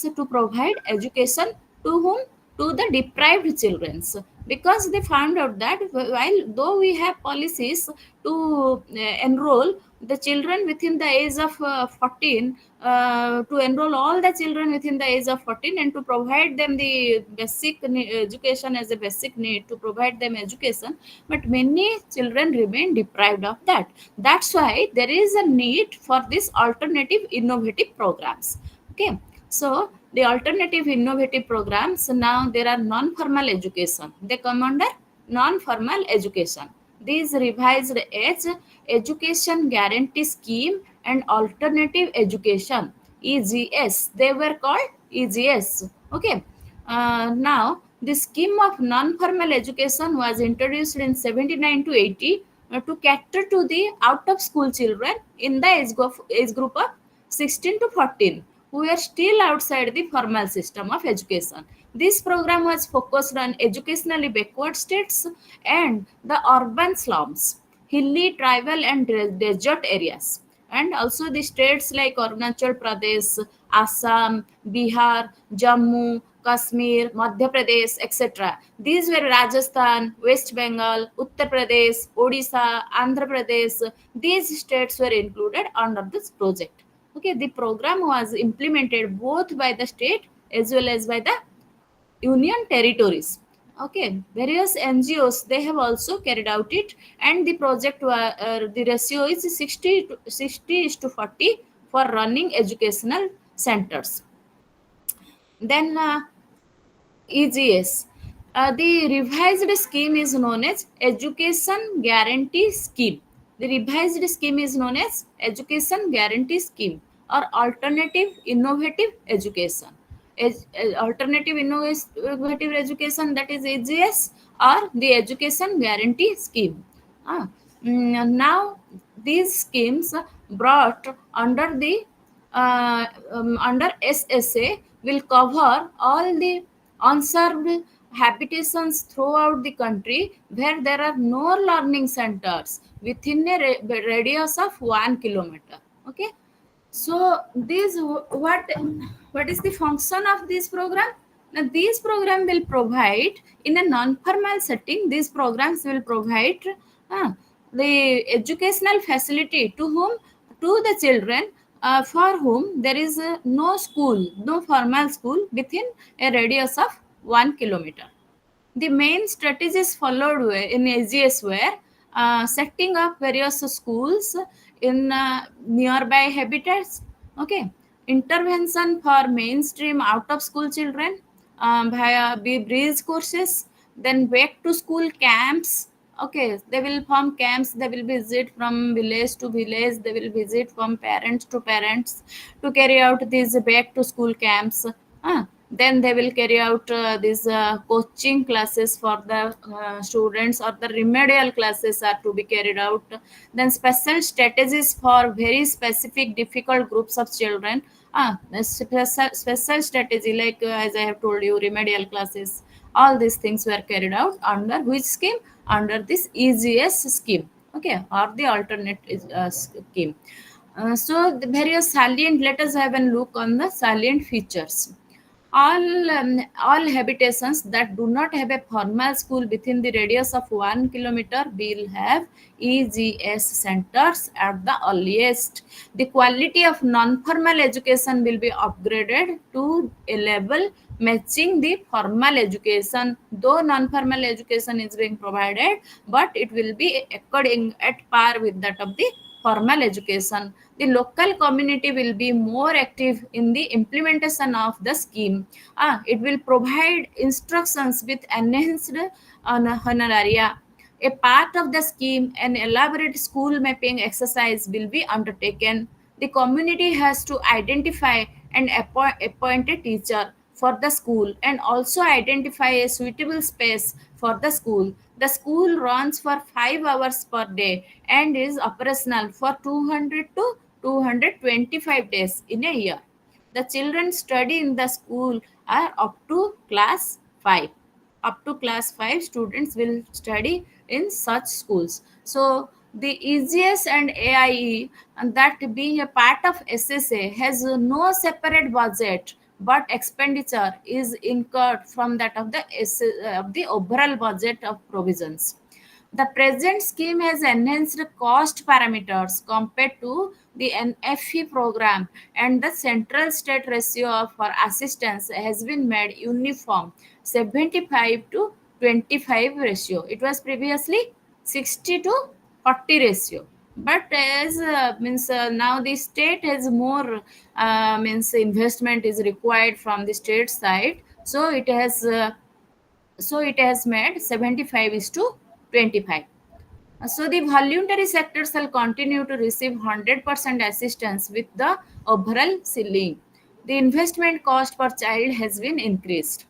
to provide education to whom? To the deprived children, because they found out that while though we have policies to enroll the children within the age of 14, to enroll all the children within the age of 14 and to provide them the basic education as a basic need, to provide them education, but many children remain deprived of that. That's why there is a need for this alternative innovative programs. Okay, so the alternative innovative programs, now there are non-formal education. They come under non-formal education. These revised age education guarantee scheme and alternative education (EGS). They were called EGS. Okay. Now the scheme of non-formal education was introduced in 79 to 80 to cater to the out-of-school children in the age group of 16 to 14 who were still outside the formal system of education. This program was focused on educationally backward states and the urban slums, hilly, tribal, and desert areas. And also the states like Arunachal Pradesh, Assam, Bihar, Jammu, Kashmir, Madhya Pradesh, etc. These were Rajasthan, West Bengal, Uttar Pradesh, Odisha, Andhra Pradesh. These states were included under this project. Okay, the program was implemented both by the state as well as by the union territories. Okay, various NGOs they have also carried out it, and the project the ratio is 60 is to 40 for running educational centers. Then EGS. The revised scheme is known as Education Guarantee Scheme. The revised scheme is known as Education Guarantee Scheme or Alternative Innovative Education. Alternative Innovative Education, that is EGS, or the Education Guarantee Scheme. Ah, Now these schemes brought under the under SSA will cover all the unserved habitations throughout the country where there are no learning centers within a radius of 1 kilometer. Okay, so this what is the function of this program? Now this program will provide in a non-formal setting. These programs will provide uh, the educational facility to whom? To the children for whom there is no school, no formal school within a radius of 1 kilometer. The main strategies followed in AGS were setting up various schools in nearby habitats. Okay, intervention for mainstream out of school children via bridge courses, then back to school camps. Okay, they will form camps. They will visit from village to village. They will visit from parents to parents to carry out these back to school camps. Then they will carry out these coaching classes for the students, or the remedial classes are to be carried out. Then special strategies for very specific difficult groups of children. Special strategy like as I have told you, remedial classes. All these things were carried out under which scheme? Under this EGS scheme. Okay, or the alternate scheme. So the various salient, let us have a look on the salient features. All habitations that do not have a formal school within the radius of 1 kilometer will have EGS centers at the earliest. The quality of non-formal education will be upgraded to a level matching the formal education, though non-formal education is being provided, but it will be according at par with that of the formal education. The local community will be more active in the implementation of the scheme. It will provide instructions with enhanced honoraria. A part of the scheme, an elaborate school mapping exercise will be undertaken. The community has to identify and appoint a teacher for the school and also identify a suitable space for the school. The school runs for 5 hours per day and is operational for 200 to 225 days in a year. The children study in the school are up to class 5. Up to class 5 students will study in such schools. So the EGS and AIE, and that being a part of SSA, has no separate budget but expenditure is incurred from that of the overall budget of provisions. The present scheme has enhanced cost parameters compared to the NFE program, and the central state ratio for assistance has been made uniform 75 to 25 ratio. It was previously 60 to 40 ratio. But as means now the state has more means investment is required from the state side, so it has made 75 is to 25. So the voluntary sector shall continue to receive 100% assistance with the overall ceiling. The investment cost per child has been increased.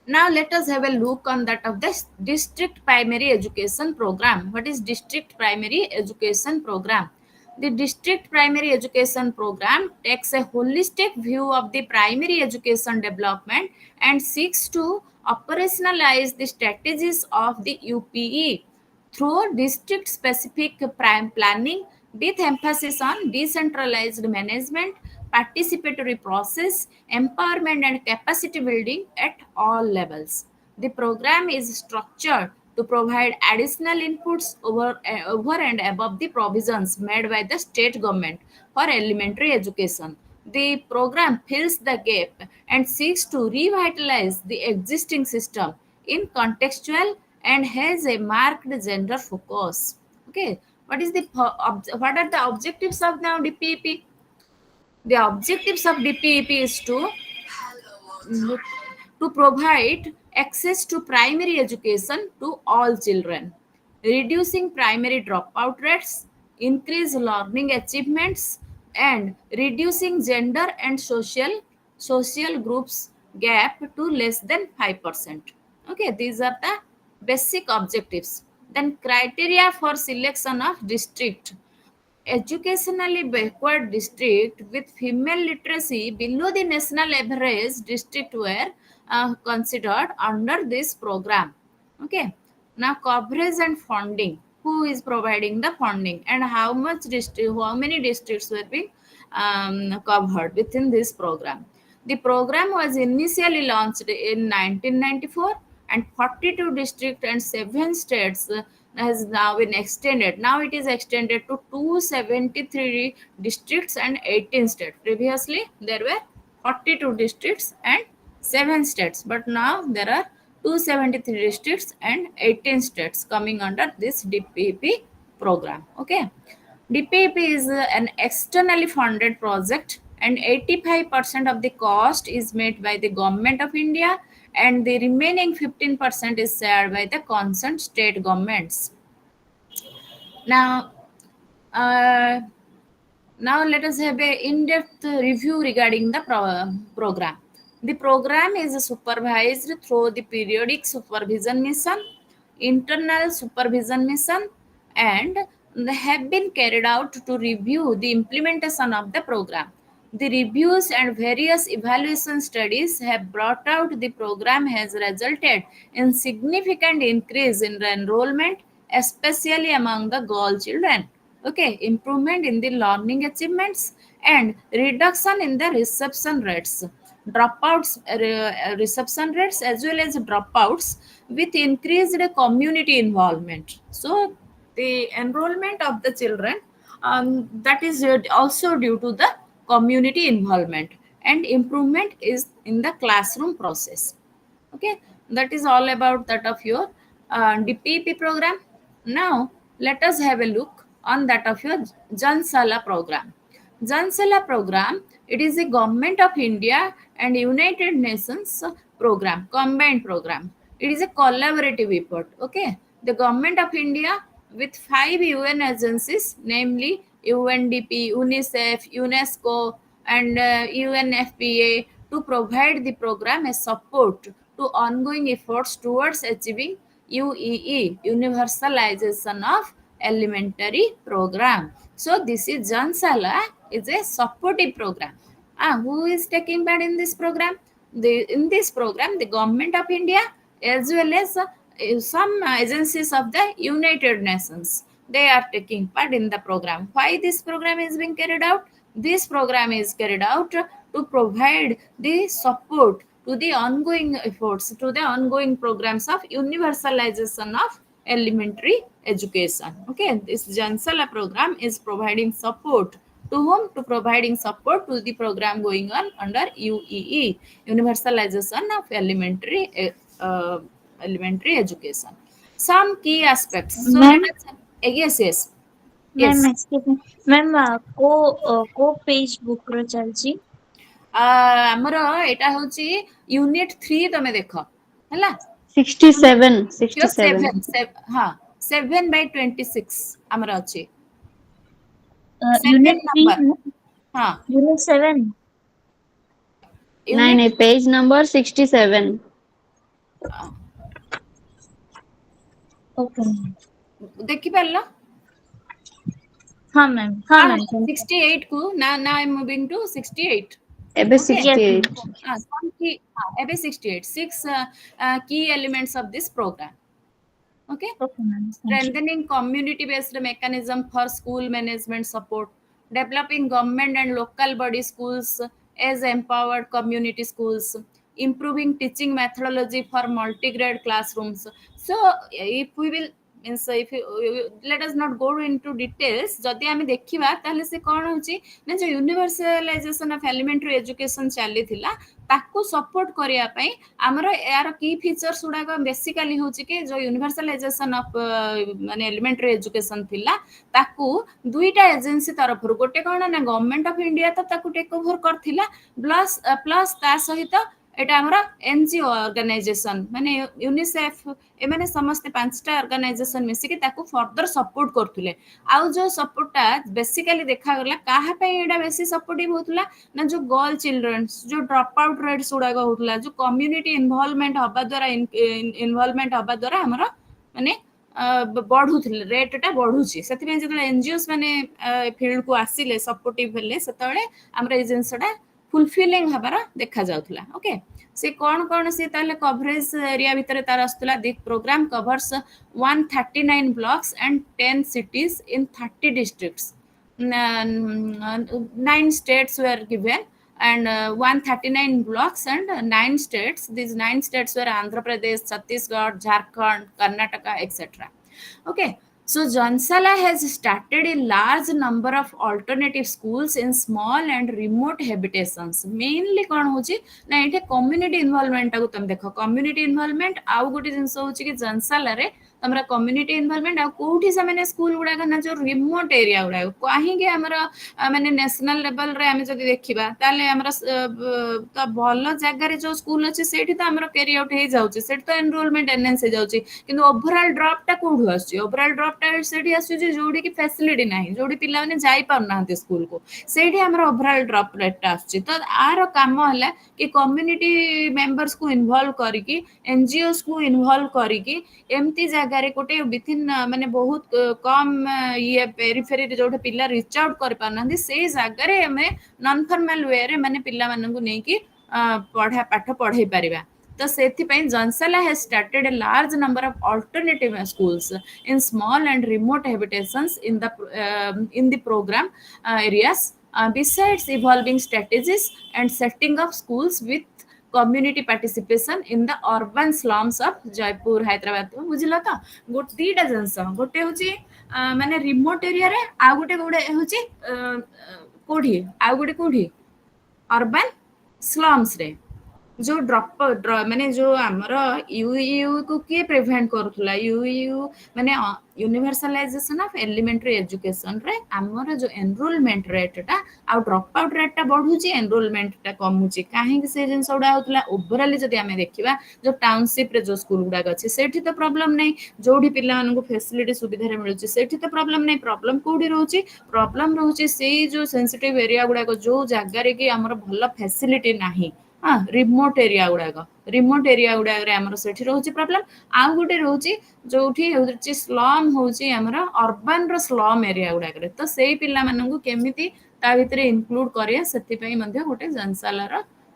Now let us have a look on that of the district primary education program. What is district primary education program? The district primary education program takes a holistic view of the primary education development and seeks to operationalize the strategies of the UPE through district specific planning with emphasis on decentralized management, participatory process, empowerment, and capacity building at all levels. The program is structured to provide additional inputs over and above the provisions made by the state government for elementary education. The program fills the gap and seeks to revitalize the existing system in contextual and has a marked gender focus. Okay, what are the objectives of now DPEP? The objectives of DPEP is to provide access to primary education to all children, reducing primary dropout rates, increase learning achievements, and reducing gender and social groups gap to less than 5%. Okay, these are the basic objectives. Then criteria for selection of district. Educationally backward district with female literacy below the national average district were considered under this program. Okay. Now coverage and funding. Who is providing the funding and how many districts were being covered within this program? The program was initially launched in 1994 and 42 districts and 7 states has now been extended. Now it is extended to 273 districts and 18 states. Previously, there were 42 districts and 7 states, but now there are 273 districts and 18 states coming under this DPP program. Okay. DPP is an externally funded project, and 85% of the cost is made by the government of India, and the remaining 15% is shared by the concerned state governments. Now, uh, now let us have a in-depth review regarding the program. The program is supervised through the periodic supervision mission, internal supervision mission, and they have been carried out to review the implementation of the program. The reviews and various evaluation studies have brought out the program has resulted in significant increase in the enrollment, especially among the girl children. Okay, improvement in the learning achievements and reduction in the reception rates as well as dropouts with increased community involvement. So the enrollment of the children, that is also due to the community involvement, and improvement is in the classroom process. Okay, that is all about that of your DPP program. Now let us have a look on that of your Jansala program. Jansala program, it is a government of India and United Nations program, combined program. It is a collaborative effort. Okay, the government of India with 5 UN agencies, namely UNDP, UNICEF, UNESCO, and UNFPA, to provide the program as support to ongoing efforts towards achieving UEE, universalization of elementary program. So this is Jansala is a supportive program. Who is taking part in this program? In this program, the government of India as well as some agencies of the United Nations, they are taking part in the program. Why this program is being carried out? This program is carried out to provide the support to the ongoing efforts, to the ongoing programs of universalization of elementary education. Okay, this Jansala program is providing support to whom? To providing support to the program going on under UEE, Universalization of Elementary Education. Some key aspects. So let ma'am us, yes, yes, ma'am yes. Excuse me ma'am को page book रो चलची ଆମର ଏଇଟା ହଉଛି unit 3 ତମେ ଦେଖ ହେଲା 67 67 ହଁ 7/26 ଆମର ଅଛି यूनिट ସେକେଣ୍ଡ 3 ନମ୍ବର ହଁ यूनिट 7 ନାଇଁ ୟୁନିଟ୍ ନାଇଁ ପେଜ ନମ୍ବର 67 ओके ଦେଖିପାରିଲ हाँ ହଁ मैम 68 କୁ now I'm moving to 68 ଏବେ okay 68 some key ଏବେ 68 six key elements of this program okay okay ma'am strengthening community based mechanism for school management support, developing government and local body schools as empowered community schools, improving teaching methodology for multi-grade classrooms. So if we will means if let us not go into details, ଯଦି ଆମେ ଦେଖିବା ତାହେଲେ ସେ କ'ଣ ହେଉଛି ନା ଯୋଉ ୟୁନିଭର୍ସାଲାଇଜେସନ of elementary education ଚାଲିଥିଲା ତାକୁ ସପୋର୍ଟ କରିବା ପାଇଁ ଆମର ଏହାର କି ଫିଚର୍ସ ଗୁଡାକ ବେସିକାଲି ହେଉଛି କି ଯୋଉ ୟୁନିଭର୍ସାଲାଇଜେସନ ଅଫ ମାନେ ଏଲିମେଣ୍ଟାରୀ ଏଜୁକେସନ ଥିଲା ତାକୁ ଦୁଇଟା ଏଜେନ୍ସି ତରଫରୁ ଗୋଟେ କ'ଣ ନା ଗଭର୍ଣ୍ଣମେଣ୍ଟ ଅଫ ଇଣ୍ଡିଆ ତ ତାକୁ ଟେକ୍ ଓଭର କରିଥିଲା ପ୍ଲସ୍ ତା ସହିତ ଏଇଟା ଆମର ଏନଜିଓ ଅର୍ଗାନାଇଜେସନ ମାନେ ୟୁନିସେଫ ଏମାନେ ସମସ୍ତେ 5ଟା ଅର୍ଗାନାଇଜେସନ ମିଶିକି ତାକୁ ଫର୍ଦର ସପୋର୍ଟ କରୁଥିଲେ ଆଉ ଯୋଉ ସପୋର୍ଟଟା ବେସିକାଲି ଦେଖାଗଲା କାହା ପାଇଁ ଏଇଟା ବେଶୀ ସପୋର୍ଟିଭ ହଉଥିଲା ନା ଯୋଉ ଗର୍ଲ ଚିଲଡ୍ରେନ୍ସ ଯୋଉ ଡ୍ରପ ଆଉଟ୍ ରେଟ୍ସ ଗୁଡାକ ହଉଥିଲା ଯୋଉ କମ୍ୟୁନିଟି ଇନଭଲଭମେଣ୍ଟ ହବା ଦ୍ୱାରା ଇନଭଲଭମେଣ୍ଟ ହବା ଦ୍ୱାରା ଆମର ମାନେ ବଢୁଥିଲେ ରେଟ୍ଟା ବଢୁଛି ସେଥିପାଇଁ ଯେତେବେଳେ ଏନଜିଓସ୍ ମାନେ ଫିଲ୍ଡକୁ ଆସିଲେ ସପୋର୍ଟିଭ ହେଲେ ସେତେବେଳେ ଆମର ଏଇ ଜିନିଷଟା ଫୁଲଫିଲିଂ ହବାର ଦେଖାଯାଉଥିଲା ଓକେ ସେ କ'ଣ ସେ ତାହେଲେ କଭରେଜ ଏରିଆ ଭିତରେ ତାର ଆସୁଥିଲା ଦି programme covers 139 blocks and 10 cities in 30 districts 9 states were given and 139 blocks and 9 states. These 9 states were Andhra Pradesh, Chhattisgarh, Jharkhand, Karnataka, etc. Okay, so Jansala has started a large number of alternative schools in small and remote habitations. Mainly କ'ଣ ହେଉଛି ନା ଏଠି community involvement ଟାକୁ ତମେ ଦେଖ community involvement ଆଉ ଗୋଟେ ଜିନିଷ ହେଉଛି କି ଜନସାଲାରେ ତମର କମ୍ୟୁନିଟି ଇନଭଲଭମେଣ୍ଟ ଆଉ କୋଉଠି ସେମାନେ ସ୍କୁଲ ଗୁଡାକ ନା ଯୋଉ ରିମୋଟ ଏରିଆ ଗୁଡାକ କାହିଁକି ଆମର ମାନେ ନ୍ୟାସନାଲ ଲେଭେଲରେ ଆମେ ଯଦି ଦେଖିବା ତାହେଲେ ଆମର ତ ଭଲ ଜାଗାରେ ଯୋଉ ସ୍କୁଲ ଅଛି ସେଇଠି ତ ଆମର କ୍ୟାରି ଆଉଟ୍ ହେଇଯାଉଛି ସେଠି ତ ଏନରୋଲମେଣ୍ଟ ଏନହାନ୍ସ ହେଇଯାଉଛି କିନ୍ତୁ ଓଭରଅଲ୍ ଡ୍ରପଟା କୋଉଠୁ ଆସୁଛି ଓଭରଅଲ୍ ଡ୍ରପଟା ସେଠି ଆସୁଛି ଯୋଉଠି ଫ୍ୟାସିଲିଟି ନାହିଁ ଯୋଉଠି ପିଲାମାନେ ଯାଇପାରୁନାହାନ୍ତି ସ୍କୁଲକୁ ସେଇଠି ଆମର ଓଭରଅଲ୍ ଡ୍ରପ୍ ରେଟ୍ଟା ଆସୁଛି ତ ଆର କାମ ହେଲା କି କମ୍ୟୁନିଟି ମେମ୍ବର୍ସକୁ ଇନଭଲ୍ଭ କରିକି ଏନଜିଓସ୍କୁ ଇନଭଲ୍ଭ କରିକି ଏମିତି ଜାଗାରେ ଗୋଟେ ୱିଥିନ୍ ମାନେ ବହୁତ କମ୍ ଇଏ ପେରିଫେରିରେ ଯୋଉଠି ପିଲା ରିଚ୍ ଆଉଟ୍ କରିପାରୁନାହାନ୍ତି ସେଇ ଜାଗାରେ ଆମେ ନନ୍ ଫର୍ମାଲ ୱେରେ ମାନେ ପିଲାମାନଙ୍କୁ ନେଇକି ପାଠ ପଢେଇ ପାରିବା ତ ସେଥିପାଇଁ ଜନସାଲା has started a large number of alternative schools in small and remote habitations in the program areas besides evolving strategies and setting up schools with community participation in the urban slums of Jaipur, Hyderabad ବୁଝିଲ ତ ଦିଟା ଜିନିଷ ଗୋଟେ ହଉଛି ମାନେ remote ଏରିଆରେ ଆଉ ଗୋଟେ ହଉଛି କୋଉଠି ଆଉ ଗୋଟେ କୋଉଠି ଅର୍ବାନ ସ୍ଲମ୍ସରେ ଯୋଉ ମାନେ ଯୋଉ ଆମର ୟୁଇୟୁ କୁ କିଏ ପ୍ରିଭେଣ୍ଟ କରୁଥିଲା ୟୁଇୟୁ ମାନେ ୟୁନିଭର୍ସାଲାଇଜେସନ ଅଫ ଏଲିମେଣ୍ଟାରୀ ଏଜୁକେସନରେ ଆମର ଯୋଉ ଏନରୋଲମେଣ୍ଟ ରେଟଟା ଆଉ ଡ୍ରପ୍ ଆଉଟ୍ ରେଟଟା ବଢୁଛି ଏନରୋଲମେଣ୍ଟଟା କମୁଛି କାହିଁକି ସେ ଜିନିଷ ଗୁଡା ହଉଥିଲା ଓଭରାଲି ଯଦି ଆମେ ଦେଖିବା ଯୋଉ ଟାଉନସିପରେ ଯୋଉ ସ୍କୁଲ ଗୁଡାକ ଅଛି ସେଠି ତ ପ୍ରୋବ୍ଲେମ ନାହିଁ ଯୋଉଠି ପିଲାମାନଙ୍କୁ ଫେସିଲିଟି ସୁବିଧାରେ ମିଳୁଛି ସେଠି ତ ପ୍ରୋବ୍ଲେମ ନାହିଁ ପ୍ରୋବ୍ଲେମ କୋଉଠି ରହୁଛି ପ୍ରୋବ୍ଲେମ ରହୁଛି ସେଇ ଯୋଉ ସେନ୍ସିଟିଭ ଏରିଆ ଗୁଡାକ ଯୋଉ ଜାଗାରେ କି ଆମର ଭଲ ଫେସିଲିଟି ନାହିଁ ରିମୋଟ ଏରିଆ ଗୁଡାକରେ ଆମର ସେଠି ରହୁଛି ପ୍ରୋବ୍ଲେମ ଆଉ ଗୋଟେ ରହୁଛି ଯୋଉଠି ହଉଛି ସ୍ଲମ ହଉଛି ଆମର ଅର୍ବାନ ର ସ୍ଲମ ଏରିଆ ଗୁଡାକରେ ତ ସେଇ ପିଲାମାନଙ୍କୁ କେମିତି ତା ଭିତରେ ଇନକ୍ଲୁଡ କରିବା ସେଥିପାଇଁ ମଧ୍ୟ ଗୋଟେ ଜନସାଲାର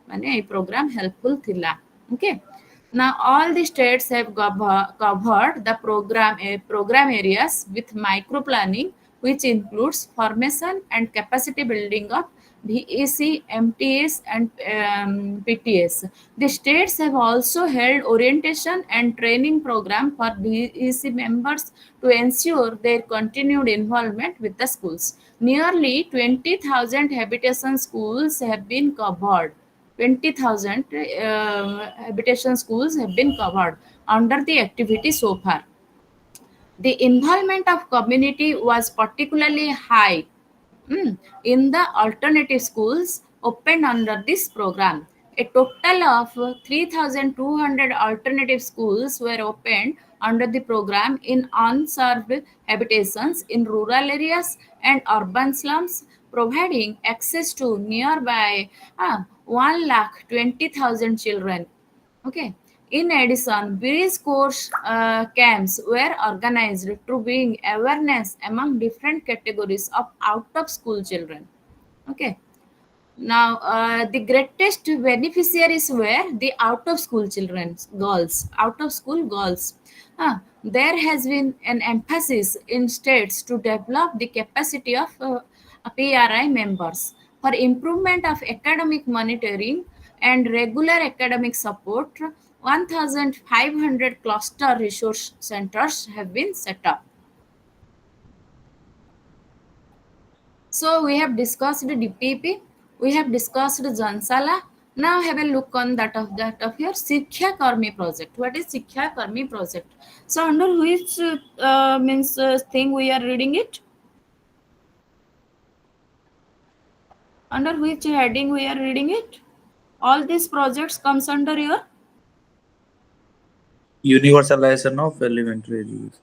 ମାନେ ଏଇ ପ୍ରୋଗ୍ରାମ ହେଲ୍ପଫୁଲ ଥିଲା okay Now all the states have covered the program areas with micro planning which includes formation and capacity building of VEC, MTS, and PTS. The states have also held orientation and training program for VEC members to ensure their continued involvement with the schools. Nearly 20,000 habitation schools have been covered. 20,000 habitation schools have been covered under the activity so far. The involvement of community was particularly high in the alternative schools opened under this program. A total of 3,200 alternative schools were opened under the program in unserved habitations in rural areas and urban slums, providing access to nearby 1,20,000 children. Okay. In addition, various course camps were organized to bring awareness among different categories of out of school children. Okay. Now, the greatest beneficiaries were the out of school children, girls, out of school girls. There has been an emphasis in states to develop the capacity of PRI members for improvement of academic monitoring and regular academic support. 1,500 cluster resource centers have been set up. So we have discussed DPP, we have discussed Jansala. Now have a look on that of your Shiksha Karmi project. What is Shiksha Karmi project? So under which thing we are reading it? Under which heading we are reading it? All these projects comes under your Universalization of elementary education.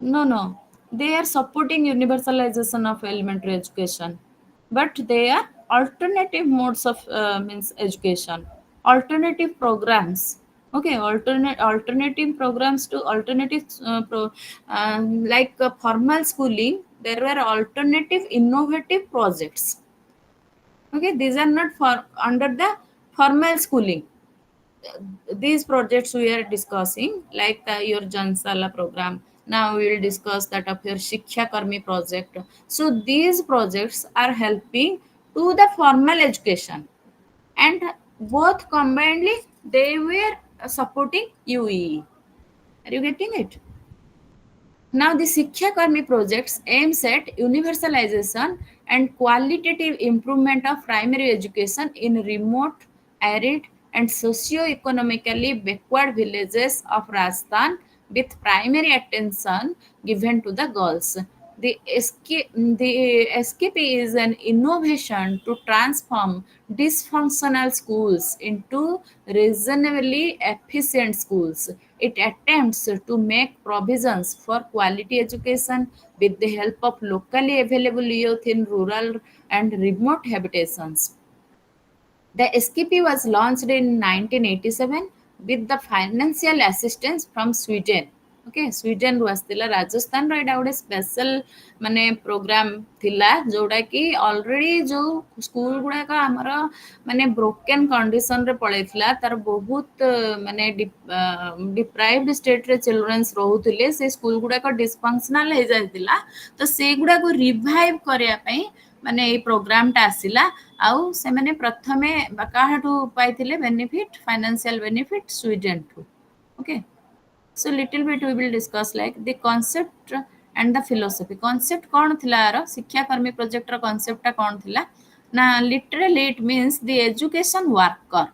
no. They are supporting universalization of elementary education, but they are alternative modes of education, alternative programs. Okay, alternative programs to alternative like formal schooling. There were alternative innovative projects. Okay, these are not for under the formal schooling. These projects we are discussing, like your Jansala program. Now we will discuss that of your Shiksha Karmi project. So these projects are helping to the formal education, and both combinedly they were supporting UEE. Are you getting it? Now, the Shiksha Karmi projects aims at universalization and qualitative improvement of primary education in remote, arid, and socio-economically backward villages of Rajasthan, with primary attention given to the girls. The SKP is an innovation to transform dysfunctional schools into reasonably efficient schools. It attempts to make provisions for quality education with the help of locally available youth in rural and remote habitations. The SKP was launched in 1987 with the financial assistance from Sweden. Okay, Sweden ରୁ ଆସିଥିଲା ରାଜସ୍ଥାନର ଏଇଟା ଗୋଟେ special ମାନେ programme ଥିଲା ଯୋଉଟା କି already ଯୋଉ ସ୍କୁଲ ଗୁଡାକ ଆମର ମାନେ ବ୍ରୋକେନ୍ କଣ୍ଡିସନରେ ପଳେଇଥିଲା ତାର ବହୁତ ମାନେ ଡିପ୍ରାଇଭଡ ଷ୍ଟେଟରେ ଚିଲଡ୍ରେନ୍ସ ରହୁଥିଲେ ସେ ସ୍କୁଲ ଗୁଡାକ ଡିସଫଙ୍କସନାଲ ହେଇଯାଇଥିଲା ତ ସେଗୁଡାକୁ ରିଭାଇଭ କରିବା ପାଇଁ ମାନେ ଏଇ ପ୍ରୋଗ୍ରାମଟା ଆସିଲା ଆଉ ସେମାନେ ପ୍ରଥମେ କାହାଠୁ ପାଇଥିଲେ ବେନିଫିଟ ଫାଇନାନ୍ସିଆଲ ବେନିଫିଟ ସ୍ୱିଡେନଠୁ okay so little bit we will discuss like the concept and the philosophy concept कौन थिला आरो शिक्षा कर्मी प्रोजेक्ट रो concept टा कौन थिला ना literally it means the education worker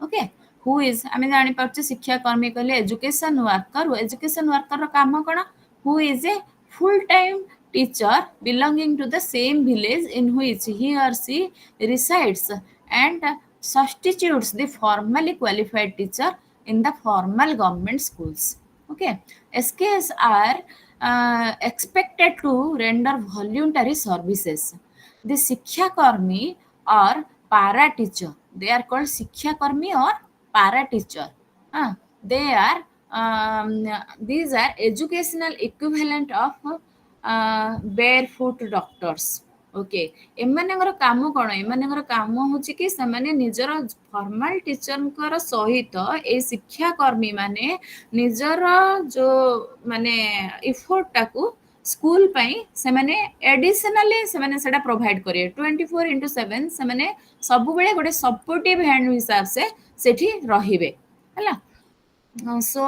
okay who is आमे जानि पाछे शिक्षा कर्मी कहले education worker रो काम कोन who is a full time teacher belonging to the same village in which he or she resides and substitutes the formally qualified teacher in the formal government schools. Okay, SKS are expected to render voluntary services. The Shiksha Karmi or para teacher, they are called Shiksha Karmi or para teacher. They are these are educational equivalent of barefoot doctors. Okay एमानଙ୍କର काम कଣ एमानଙ୍କର काम होची कि ସେମାନେ ନିଜର formal ଟିଚରଙ୍କର ସହିତ ଏ ଶିକ୍ଷା କର୍ମୀ ମାନେ ନିଜର जो ମାନେ ଇଫୋର୍ଟ ଟାକୁ स्कूल पाई से माने एडिशनली से माने सेटा प्रोवाइड करिए 24/7 से माने सब बेले गोटे सपोर्टिव हैंड हिसाब से सेठी रहिबे हला सो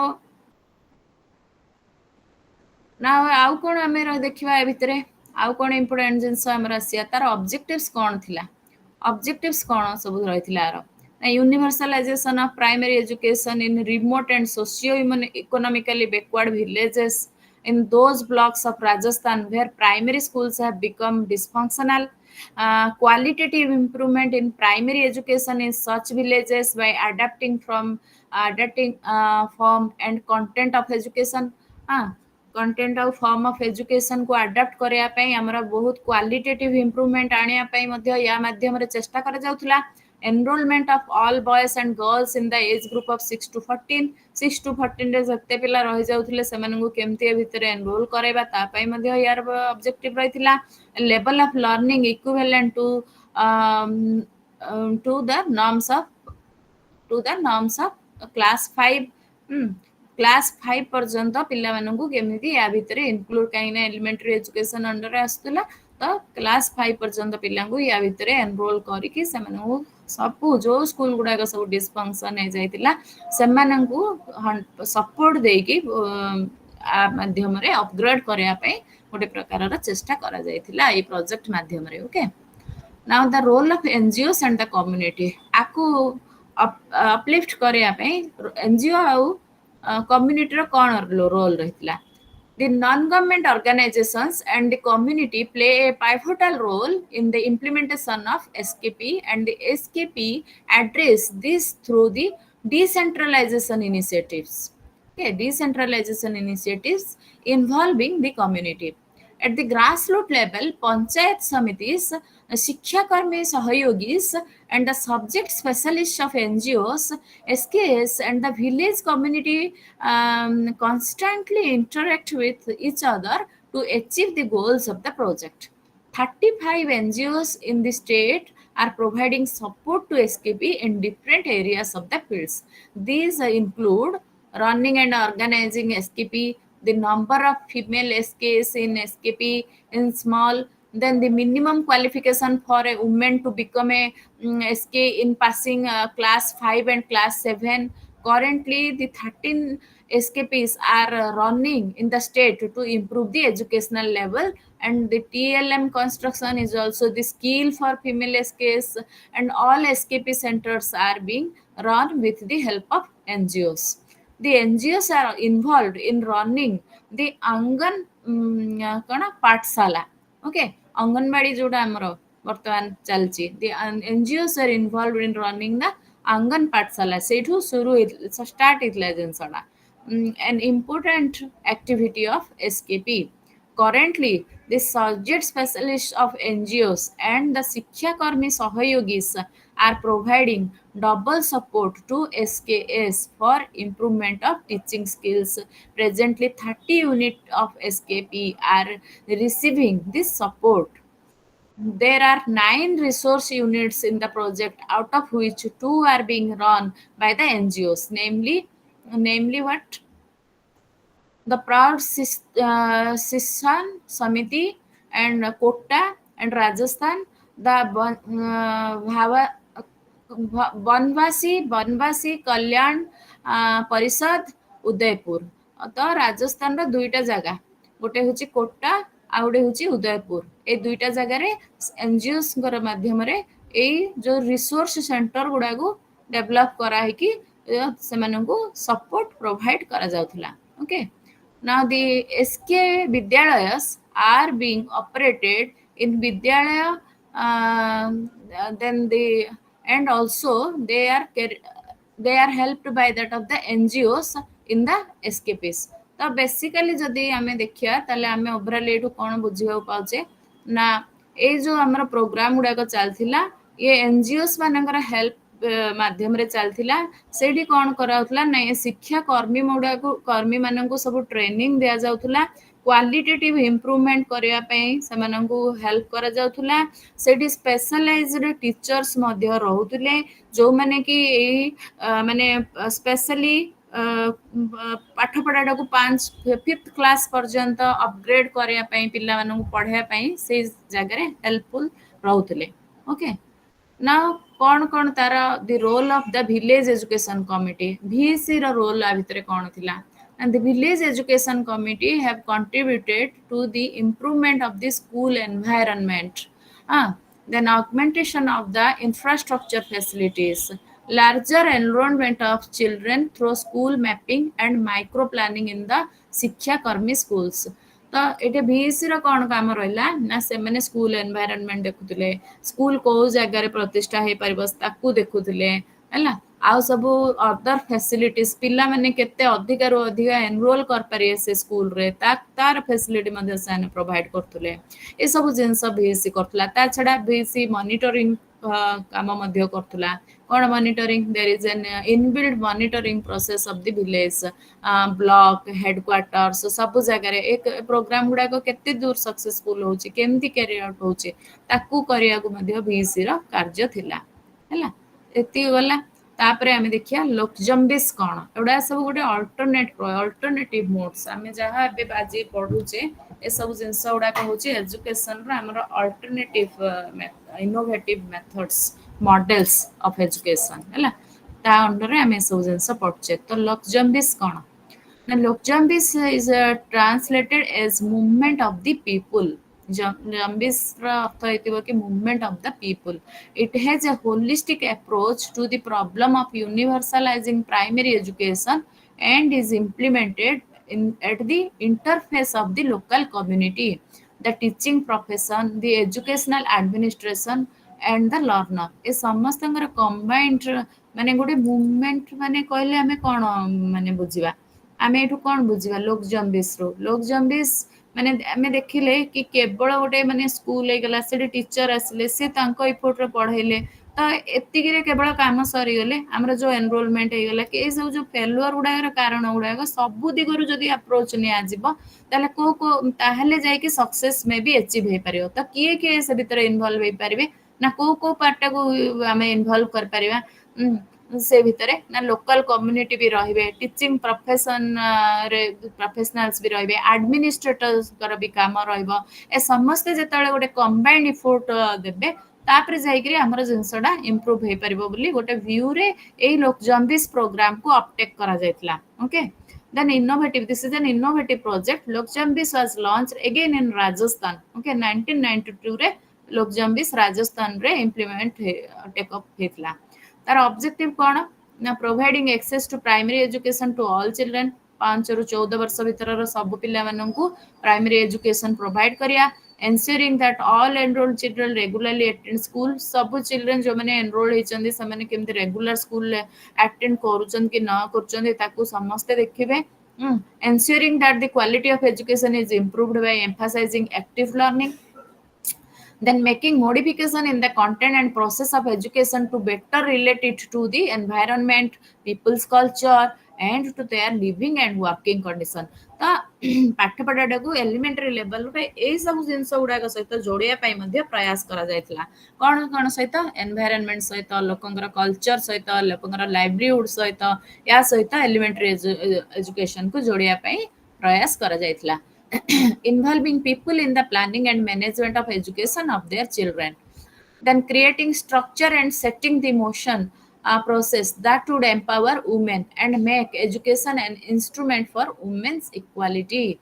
ना आउ कोन आमे देखिबा ए भितरे आउ कोन इंपोर्टेंट जिंस हमर आसिया तार ऑब्जेक्टिव्स कोन थिला ऑब्जेक्टिव्स कोन सब रहिथिला आरो universalization of primary education in remote and socio-economically backward villages in those blocks of Rajasthan where primary schools have become dysfunctional. Qualitative improvement in primary education in such villages by adapting form and content of education. Content और form of education को adapt करिया पई हमरा बहुत qualitative improvement आनिया पई मध्ये या माध्यम रे चेष्टा करा जाउथला enrollment of all boys and girls in the age group of 6 to 14 6 to 14 रे जते पिला रहि जाउथले सेमानंगु केमती ए भितरे एनरोल करेबा ता पई मध्ये यार ऑब्जेक्टिव रहिथिला level of learning equivalent to the norms of class 5 class 5 पर्यंत पिला मानंगु केमिति या भितरे इंक्लूड काइना एलिमेंटरी एजुकेशन अंडर आस्तला तो क्लास 5 पर्यंत पिलांगु या भितरे एनरोल करिकि सेमानंगु सब जो स्कूल गुडाक सब डिस्फंक्शन हो जाइतिला सेमानंगु सपोर्ट देकी माध्यम रे अपग्रेड करिया पई गोटे प्रकार रा चेष्टा करा जाइतिला ए प्रोजेक्ट माध्यम रे okay now the role of NGOs and the community आकु अपलिफ्ट करिया पई एनजीओ आउ कम्युनिटी रो कोन रोल रहितिला The non-government organizations and the community play a pivotal role in the implementation of SKP, and the SKP address this through the decentralization initiatives. Okay, decentralization initiatives involving the community. At the grassroots level, panchayat samitis, shikshakarmi sahayogis, and the subject specialists of NGOs, SKS, and the village community constantly interact with each other to achieve the goals of the project. 35 NGOs in the state are providing support to SKP in different areas of the fields. These include running and organizing SKP, the number of female SKs in SKP in small, then the minimum qualification for a woman to become a SK in passing class 5 and class 7. Currently, the 13 SKPs are running in the state to improve the educational level, and the TLM construction is also the skill for female SKs, and all SKP centers are being run with the help of NGOs. The NGOs are involved in running the Angan kana Pathsala. Okay, Anganwadi जोटा हमरो वर्तमान चलची. The NGOs are involved in running the Angan Pathsala. Sethu शुरू start इतला जिनसडा. An important activity of SKP. Currently, the subject specialists of NGOs and the Shikshakarmi Sahayogis are providing double support to SKS for improvement of teaching skills. Presently, 30 units of SKP are receiving this support. There are 9 resource units in the project, out of which 2 are being run by the NGOs, namely what? The Proud Sishan Samiti and Kota and Rajasthan, the बनवासी कल्याण परिषद उदयपुर तो राजस्थान रो दुईटा जगह गोटे होची कोटा आ गोटे होची उदयपुर ए दुईटा जगह रे एनजीओस गर माध्यम रे ए जो रिसोर्स सेंटर गुडा को डेवलप करा है कि से माननको सपोर्ट प्रोवाइड करा जाउथला ओके नाउ द एसके विद्यालयस आर बीइंग ऑपरेटेड इन विद्यालय then the and also they are helped by that of the NGOs in the SKPs. तो बेसिकली जदि आमे देखिया ताले आमे ओवरऑल एटू कोन बुझिबा पाउचे ना ए जो हमर प्रोग्राम गुडा को चलथिला ये एनजीओस मानकर हेल्प माध्यम रे चलथिला सेठी कोन कराउथला ना शिक्षा कर्मी माननको सब ट्रेनिंग दिया जाउथला क्वालिटेटिव इम्प्रूवमेंट करिया पई सेमानंकु हेल्प करा जाउथला सेठी स्पेशलाइज्ड टीचर्स मध्य रहउतले जो माने कि माने स्पेशली ପାଠ ପଢ଼ାଟାକୁ 5th କ୍ଲାସ୍ ପର୍ଯ୍ୟନ୍ତ ଅପଗ୍ରେଡ୍ କରିବା ପାଇଁ ପିଲାମାନଙ୍କୁ ପଢ଼ାଇବା ପାଇଁ ସେଇ ଜାଗାରେ ହେଲ୍ପଫୁଲ୍ ରହୁଥିଲେ। ଓକେ, ନା କ'ଣ ତାର the role of the village education committee, VC ର ରୋଲ୍ ଆ ଭିତରେ କ'ଣ ଥିଲା? And the village education committee have contributed to the improvement of the school environment. Then augmentation of the infrastructure facilities, larger enrollment of children through school mapping and micro planning in the ଶିକ୍ଷା କର୍ମୀ schools. ତ ଏଠି VC ର କ'ଣ କାମ ରହିଲା ନା ସେମାନେ ସ୍କୁଲ ଏନଭାୟରନମେଣ୍ଟ ଦେଖୁଥିଲେ, ସ୍କୁଲ କୋଉ ଜାଗାରେ ପ୍ରତିଷ୍ଠା ହେଇପାରିବ ତାକୁ ଦେଖୁଥିଲେ ହେଲା, ଆଉ ସବୁ ଅଦର ଫ୍ୟାସିଲିଟିସ୍ ପିଲାମାନେ କେତେ ଅଧିକାରୁ ଅଧିକା ଏନରୋଲ କରିପାରିବେ ସେ ସ୍କୁଲରେ ତାର ଫ୍ୟାସିଲିଟି ମଧ୍ୟ ସେମାନେ ପ୍ରୋଭାଇଡ କରୁଥିଲେ। ଏସବୁ ଜିନିଷ ଭିସି କରୁଥିଲା। ତା ଛଡ଼ା ଭିସି ମନିଟରିଂ କାମ ମଧ୍ୟ କରୁଥିଲା। କ'ଣ monitoring? There is an inbuilt monitoring process of the village, block headquarters ସବୁ ଜାଗାରେ ଏ ପ୍ରୋଗ୍ରାମ ଗୁଡାକ କେତେ ଦୂର ସକ୍ସେସଫୁଲ ହଉଛି, କେମିତି କ୍ୟାରି ଆଉଟ୍ ହଉଛି ତାକୁ କରିବାକୁ ମଧ୍ୟ ଭିସି ର କାର୍ଯ୍ୟ ଥିଲା ହେଲା। ଏତିକି ଗଲା। ତାପରେ ଆମେ ଦେଖିବା ଲୋକଜମ୍ବିସ୍ କ'ଣ, ଏଗୁଡ଼ା ସବୁ ଗୋଟେ ଅଲ୍ଟରନେଟିଭ ମୋଡ୍ସ। ଆମେ ଯାହା ଏବେ ଆଜି ପଢୁଛେ ଏସବୁ ଜିନିଷ ଗୁଡାକ ହଉଛି ଏଜୁକେସନର ଆମର alternative innovative methods models of education ହେଲା। ତା ଅଣ୍ଡରରେ ଆମେ ଏସବୁ ଜିନିଷ ପଢୁଛେ। ତ ଲୋକଜମ୍ବିସ୍ କ'ଣ ନା Lok Jumbish is translated as movement of the people. Jumbish ର ଅର୍ଥ ହେଇଥିବ କି movement of the people. It has a holistic approach to the problem of universalizing primary education and is implemented at the interface of the local community, the teaching profession, the educational administration and the learner। ଏ ସମସ୍ତଙ୍କର combined ମାନେ ଗୋଟେ movement ମାନେ କହିଲେ ଆମେ କ'ଣ ମାନେ ବୁଝିବା? ଆମେ ଏଠୁ କ'ଣ ବୁଝିବା ଲୋକଜମ୍ବିସ୍ ମାନେ ଆମେ ଦେଖିଲେ କି କେବଳ ଗୋଟେ ମାନେ ସ୍କୁଲ ହେଇଗଲା, ସେଠି ଟିଚର ଆସିଲେ, ସେ ତାଙ୍କ ଇଫୋର୍ଟରେ ପଢେଇଲେ, ତ ଏତିକିରେ କେବଳ କାମ ସରିଗଲେ ଆମର ଯୋଉ ଏନରୋଲମେଣ୍ଟ ହେଇଗଲା କି ଏଇ ସବୁ ଯୋଉ ଫେଲୁଅର ଗୁଡାକର କାରଣ ଗୁଡାକ ସବୁ ଦିଗରୁ ଯଦି ଆପ୍ରୋଚ ନିଆଯିବ ତାହେଲେ ତାହେଲେ ଯାଇକି ସକ୍ସେସ ମେ ବି ଆଚିଭ୍ ହେଇପାରିବ। ତ କିଏ ସେ ଭିତରେ ଇନଭଲ୍ଭ ହେଇପାରିବେ ନା କୋଉ ପାର୍ଟଟାକୁ ଆମେ ଇନଭଲ୍ଭ କରିପାରିବା? ସେ ଭିତରେ ନା ଲୋକାଲ କମ୍ୟୁନିଟି ବି ରହିବେ, ଟିଚିଂ ପ୍ରଫେସନରେ ପ୍ରଫେସନାଲ୍ସ ବି ରହିବେ, ଆଡମିନିଷ୍ଟ୍ରେଟରଙ୍କର ବି କାମ ରହିବ। ଏ ସମସ୍ତେ ଯେତେବେଳେ ଗୋଟେ କମ୍ବାଇଣ୍ଡ ଇଫୋର୍ଟ ଦେବେ ତାପରେ ଯାଇକିରି ଆମର ଜିନିଷଟା ଇମ୍ପ୍ରୁଭ ହେଇପାରିବ ବୋଲି ଗୋଟେ ଭ୍ୟୁରେ ଏଇ ଲୋକଜମ୍ବିସ୍ ପ୍ରୋଗ୍ରାମକୁ ଅପଟେକ୍ କରାଯାଇଥିଲା। Okay, then this is an innovative project. Lokjambis was launched again in Rajasthan. Okay, 1992 ରେ ଲୋକଜମ୍ବିସ୍ ରାଜସ୍ଥାନରେ ଇମ୍ପ୍ଲିମେଣ୍ଟ ଟେକ୍ ଅପ୍ ହେଇଥିଲା। ତାର ଅବଜେକ୍ଟିଭ କ'ଣ ନା providing access to primary education to all children. 5 ରୁ 14 ବର୍ଷ ଭିତରର ସବୁ ପିଲାମାନଙ୍କୁ ପ୍ରାଇମେରୀ ଏଜୁକେସନ ପ୍ରୋଭାଇଡ କରିବା। ensuring that all enrolled children regularly attend school। ସବୁ ଚିଲଡ୍ରେନ୍ ଯୋଉମାନେ ଏନରୋଲ ହେଇଛନ୍ତି ସେମାନେ କେମିତି ରେଗୁଲାର ସ୍କୁଲ ଆଟେଣ୍ଡ କରୁଛନ୍ତି କି ନ କରୁଛନ୍ତି ତାକୁ ସମସ୍ତେ ଦେଖିବେ। ensuring that the quality of education is improved by emphasizing active learning। then making modification in the content and process of education to better relate it to the environment, people's culture and to their living and working condition। ତ ପାଠ ପଢ଼ାଟାକୁ elementary ଲେଭେଲରେ ଏଇ ସବୁ ଜିନିଷ ଗୁଡାକ ସହିତ ଯୋଡ଼ିବା ପାଇଁ ମଧ୍ୟ ପ୍ରୟାସ କରାଯାଇଥିଲା। କ'ଣ ସହିତ? ଏନଭାୟରନମେଣ୍ଟ ସହିତ, ଲୋକଙ୍କର କଲଚର ସହିତ, ଲୋକଙ୍କର ଲାଇଭଲିହୁଡ ସହିତ, ୟା ସହିତ ଏଲିମେଣ୍ଟାରୀ ଏଜୁକେସନକୁ ଯୋଡ଼ିବା ପାଇଁ ପ୍ରୟାସ କରାଯାଇଥିଲା। involving people in the planning and management of education of their children। then creating structure and setting the motion process that would empower women and make education an instrument for women's equality।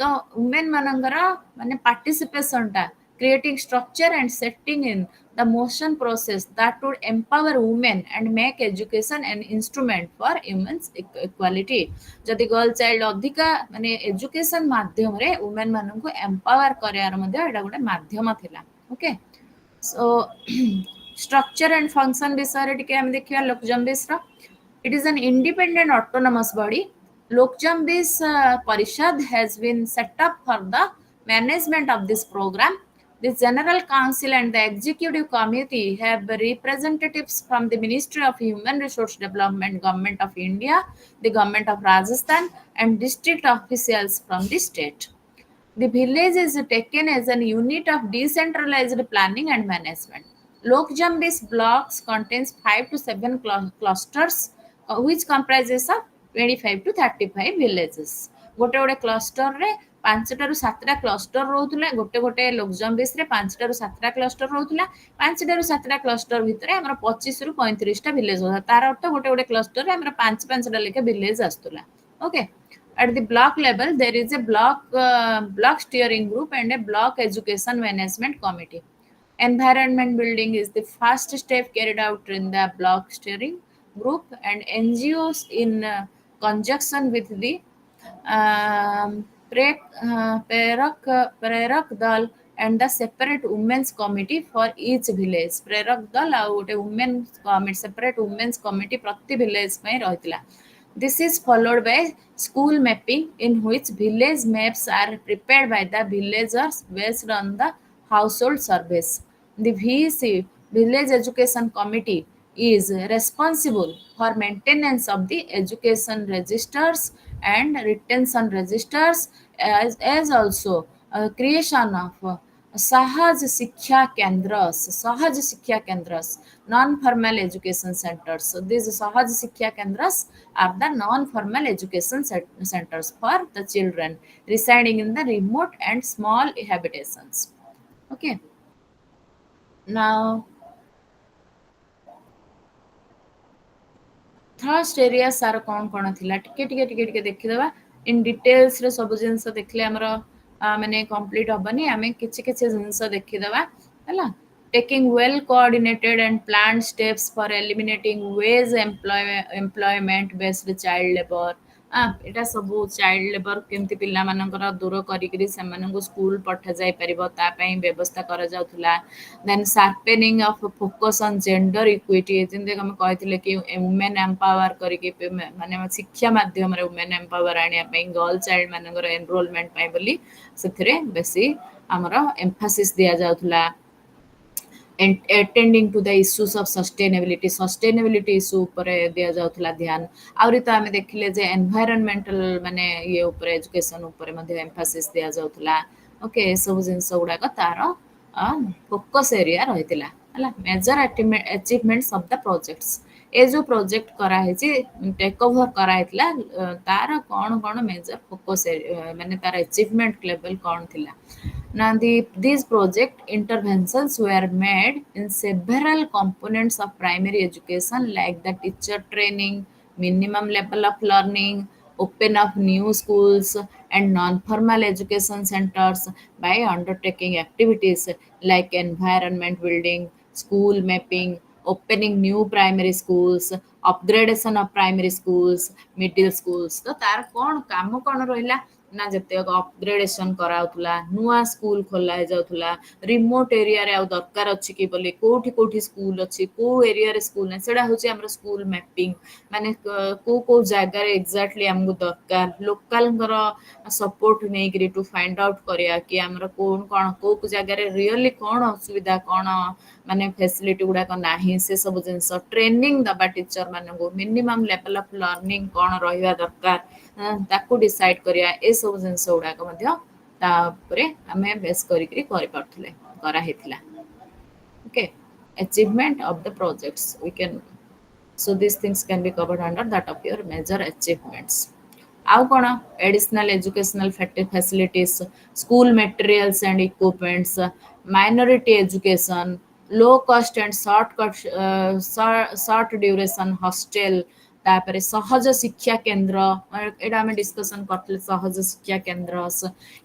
ତ women ମାନଙ୍କର ମାନେ participation ଟା creating structure and setting in the motion process that would empower women and make education an instrument for women's equality। ଯଦି girl child ଅଧିକା ମାନେ education ମାଧ୍ୟମରେ women ମାନଙ୍କୁ empower କରିବାର ମଧ୍ୟ ଏଇଟା ଗୋଟେ ମାଧ୍ୟମ ଥିଲା। Okay, so structure and function ବିଷୟରେ ଟିକେ ଆମେ ଦେଖିବା ଲୋକଜମ୍ବିସ୍ ର। it is an independent autonomous body। Lokjambis Parishad has been set up for the management of this program। The General Council and the Executive Committee have representatives from the Ministry of Human Resource Development, Government of India, the Government of Rajasthan, and district officials from the state। The village is taken as an unit of decentralized planning and management। Lokjambis blocks contains 5 to 7 clusters which comprises of 25 to 35 villages. गोटे गोटे cluster रे 5 ରୁ 7ଟା cluster ରହୁଥିଲା ଗୋଟେ ଗୋଟେ ଲକ୍ଜମ୍ବିସ୍ ରେ 5ଟା ରୁ 7ଟା cluster ରହୁଥିଲା 5ଟା ରୁ 7ଟା କ୍ଲଷ୍ଟର ଭିତରେ ଆମର 25 ରୁ 35ଟା ଭିଲେଜ ହଉଥିଲା ତାର ଅର୍ଥ ଗୋଟେ ଗୋଟେ କ୍ଲଷ୍ଟରରେ ଆମର 5-5ଟା ଲେଖା ଭିଲେଜ ଆସୁଥିଲା okay at the block level there is a block steering group and a block education management committee. Environment building is the first step carried out in the block steering group and NGOs in conjunction with the Prerak Dal and the separate women's committee for each village. Prerak Dal ଆଉ ଗୋଟେ women's committee separate women's committee ପ୍ରତି village ପାଇଁ ରହିଥିଲା. This is followed by school mapping in which village maps are prepared by the villagers based on the household surveys. The VEC, Village Education Committee, is responsible for maintenance of the education registers and retention registers as also creation of Sahaj Sikkha Kendras, non-formal education centers. So these Sahaj Sikkha Kendras are the non-formal education centers for the children residing in the remote and small habitations. Okay. Now, thrust area सार कौन कौन थिला टिके देखिदबा in details रे सब जिंस देखले हमर माने कंप्लीट हबनी हमें किछि किछि जिंस देखिदबा हला taking well coordinated and planned steps for eliminating wage employment based child labor एटा सब चाइल्ड लेबर केमती पिला मानकर दूर करिकरी सेमानंगु स्कूल पठा जाय परिबो ता पई व्यवस्था करा जाउथला then sharpening of focus on gender equity जिंदे हम कहथिले कि वुमेन एम्पावर करिके माने शिक्षा माध्यम रे वुमेन एम्पावर आनिया पई गर्ल चाइल्ड मानकर एनरोलमेंट पई बोली सेथरे बेसी हमरो एम्फासिस दिया जाउथला and attending to the issues of sustainability issue ऊपर दिया जाउथला ध्यान आउरी तो हमें देखिले जे environmental माने ये ऊपर एजुकेशन ऊपर मध्ये एम्फासिस दिया जाउथला ओके सब जिंस गुडा को तारो फोकस एरिया रहितला हला major achievements of the projects ए जो प्रोजेक्ट करा है जे टेक ओवर करा हेतला तार कोन कोन मेजर फोकस माने तार अचीवमेंट लेवल कोन थिला Now, these project interventions were made in several components of primary education like the teacher training, minimum level of learning, open of new schools and non-formal education centers by undertaking activities like environment building, school mapping, opening new primary schools, upgradation of primary schools, middle schools. तो तार कौन काम कौन रहिला ना जते upgradation कराउतला नुआ school खोला जाउतला रिमोट एरिया रे आ दरकार अछि कि बोले कोठी कोठी स्कूल अछि को एरिया रे स्कूल नै सेडा होछि हमर स्कूल मैपिंग माने को जगह रे एग्जैक्टली हमगु दरकार लोकल कर सपोर्ट नै करी टू फाइंड आउट करिया कि हमर कोन को जगह रे रियली कोन असुविधा कोन माने फैसिलिटी गुडा को नाही से सब जिंस ट्रेनिंग दबा टीचर मानगु मिनिमम लेवल ऑफ लर्निंग कोन रहिवा दरकार ताकू डिसाइड करिया ए सब जिंस गुडा को मध्ये ता ऊपर हमें बेस करी करि पारथले करा हेतला okay achievement of the projects we can so these things can be covered under that of your major achievements आउ कोन additional educational facilities school materials and equipments minority education low cost and short duration hostel तापर सहज शिक्षा केंद्र एडा हमें discussion करथले सहज शिक्षा केंद्र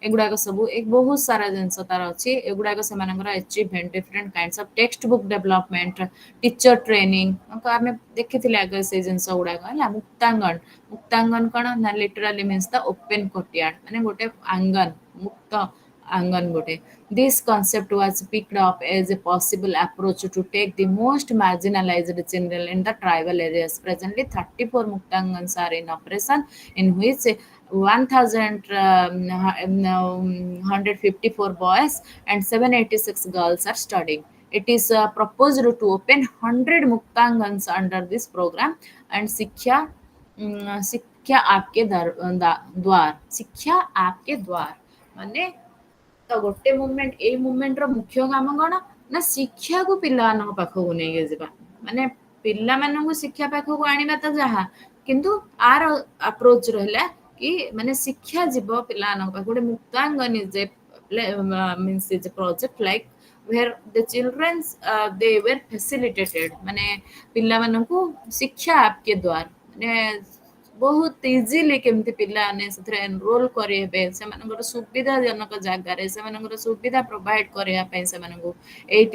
एगुडा सब एक बहुत सारा जिंस तार अछि एगुडा से मानकर achievement different kinds of text book development teacher training हमें देखिथिले आगे से जिंस गुडा हला मुक्तांगन कोन ना literally means the open courtyard माने गोटे आंगन मुक्त आंगन गोटे this concept was picked up as a possible approach to take the most marginalized children in the tribal areas. Presently, 34 Muktangans are in operation, in which 1,154 boys and 786 girls are studying. It is proposed to open 100 Muktangans under this program and शिक्षा आपके द्वार शिक्षा आपके द्वार माने तो गोटे movement a movement रो मुख्य काम कोन ना शिक्षा को पिला न पाखो नै जेबा माने ପିଲାମାନଙ୍କୁ ଶିକ୍ଷା ପାଖକୁ ଆଣିବା ତ ଯାହା, କିନ୍ତୁ ଆର ଆପ୍ରୋଚ ରହିଲା କି ମାନେ ଶିକ୍ଷା ଯିବ ପିଲାମାନଙ୍କ ପାଖକୁ, ଗୋଟେ Muktangan is a means is a project like where the children's they were facilitated, ମାନେ ପିଲାମାନଙ୍କୁ ଶିକ୍ଷା आपके द्वार ମାନେ ବହୁତ ଇଜିଲି କେମିତି ପିଲାମାନେ ସେଥିରେ ଏନରୋଲ କରେଇବେ, ସେମାନଙ୍କର ସୁବିଧା ଜନକ ଜାଗାରେ ସେମାନଙ୍କର ସୁବିଧା ପ୍ରୋଭାଇଡ କରିବା ପାଇଁ ସେମାନଙ୍କୁ ଏଇ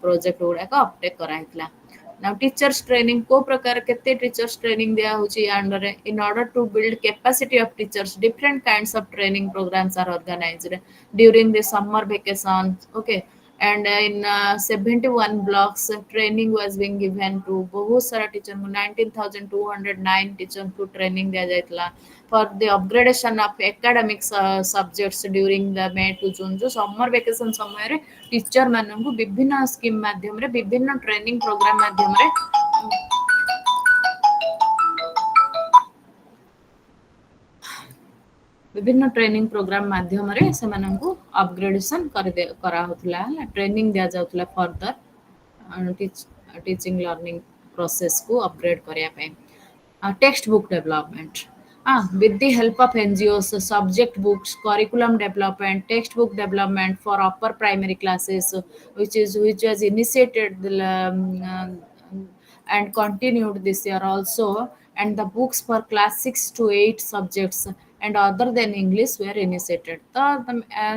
ପ୍ରୋଜେକ୍ଟ ଗୁଡାକ ଅପଟେକ୍ କରାହେଇଥିଲା। Now teachers training को प्रकार केते teachers training दिया होची under, in order to build capacity of teachers different kinds of training programs are organized during the summer vacation, okay, and in 71 blocks training was being given to बहुत सारा teacher को 19,209 teacher को training दिया जायतला for the upgradation of academic subjects during the May to June जो summer vacation समय रे teacher माननकु विभिन्न scheme माध्यम रे विभिन्न ट्रेनिंग प्रोग्राम माध्यम रे विभिन्न ट्रेनिंग प्रोग्राम माध्यम रे सेमानंकु अपग्रेडेशन करा होतला, ट्रेनिंग दिया जाउतला फर्दर टीचिंग लर्निंग प्रोसेस को अपग्रेड करिया पे। Text book development, with the help of NGOs, subject books, curriculum development, textbook development for upper primary classes, which was initiated and continued this year also, and the books for class 6 to 8 subjects and other than English were initiated। तो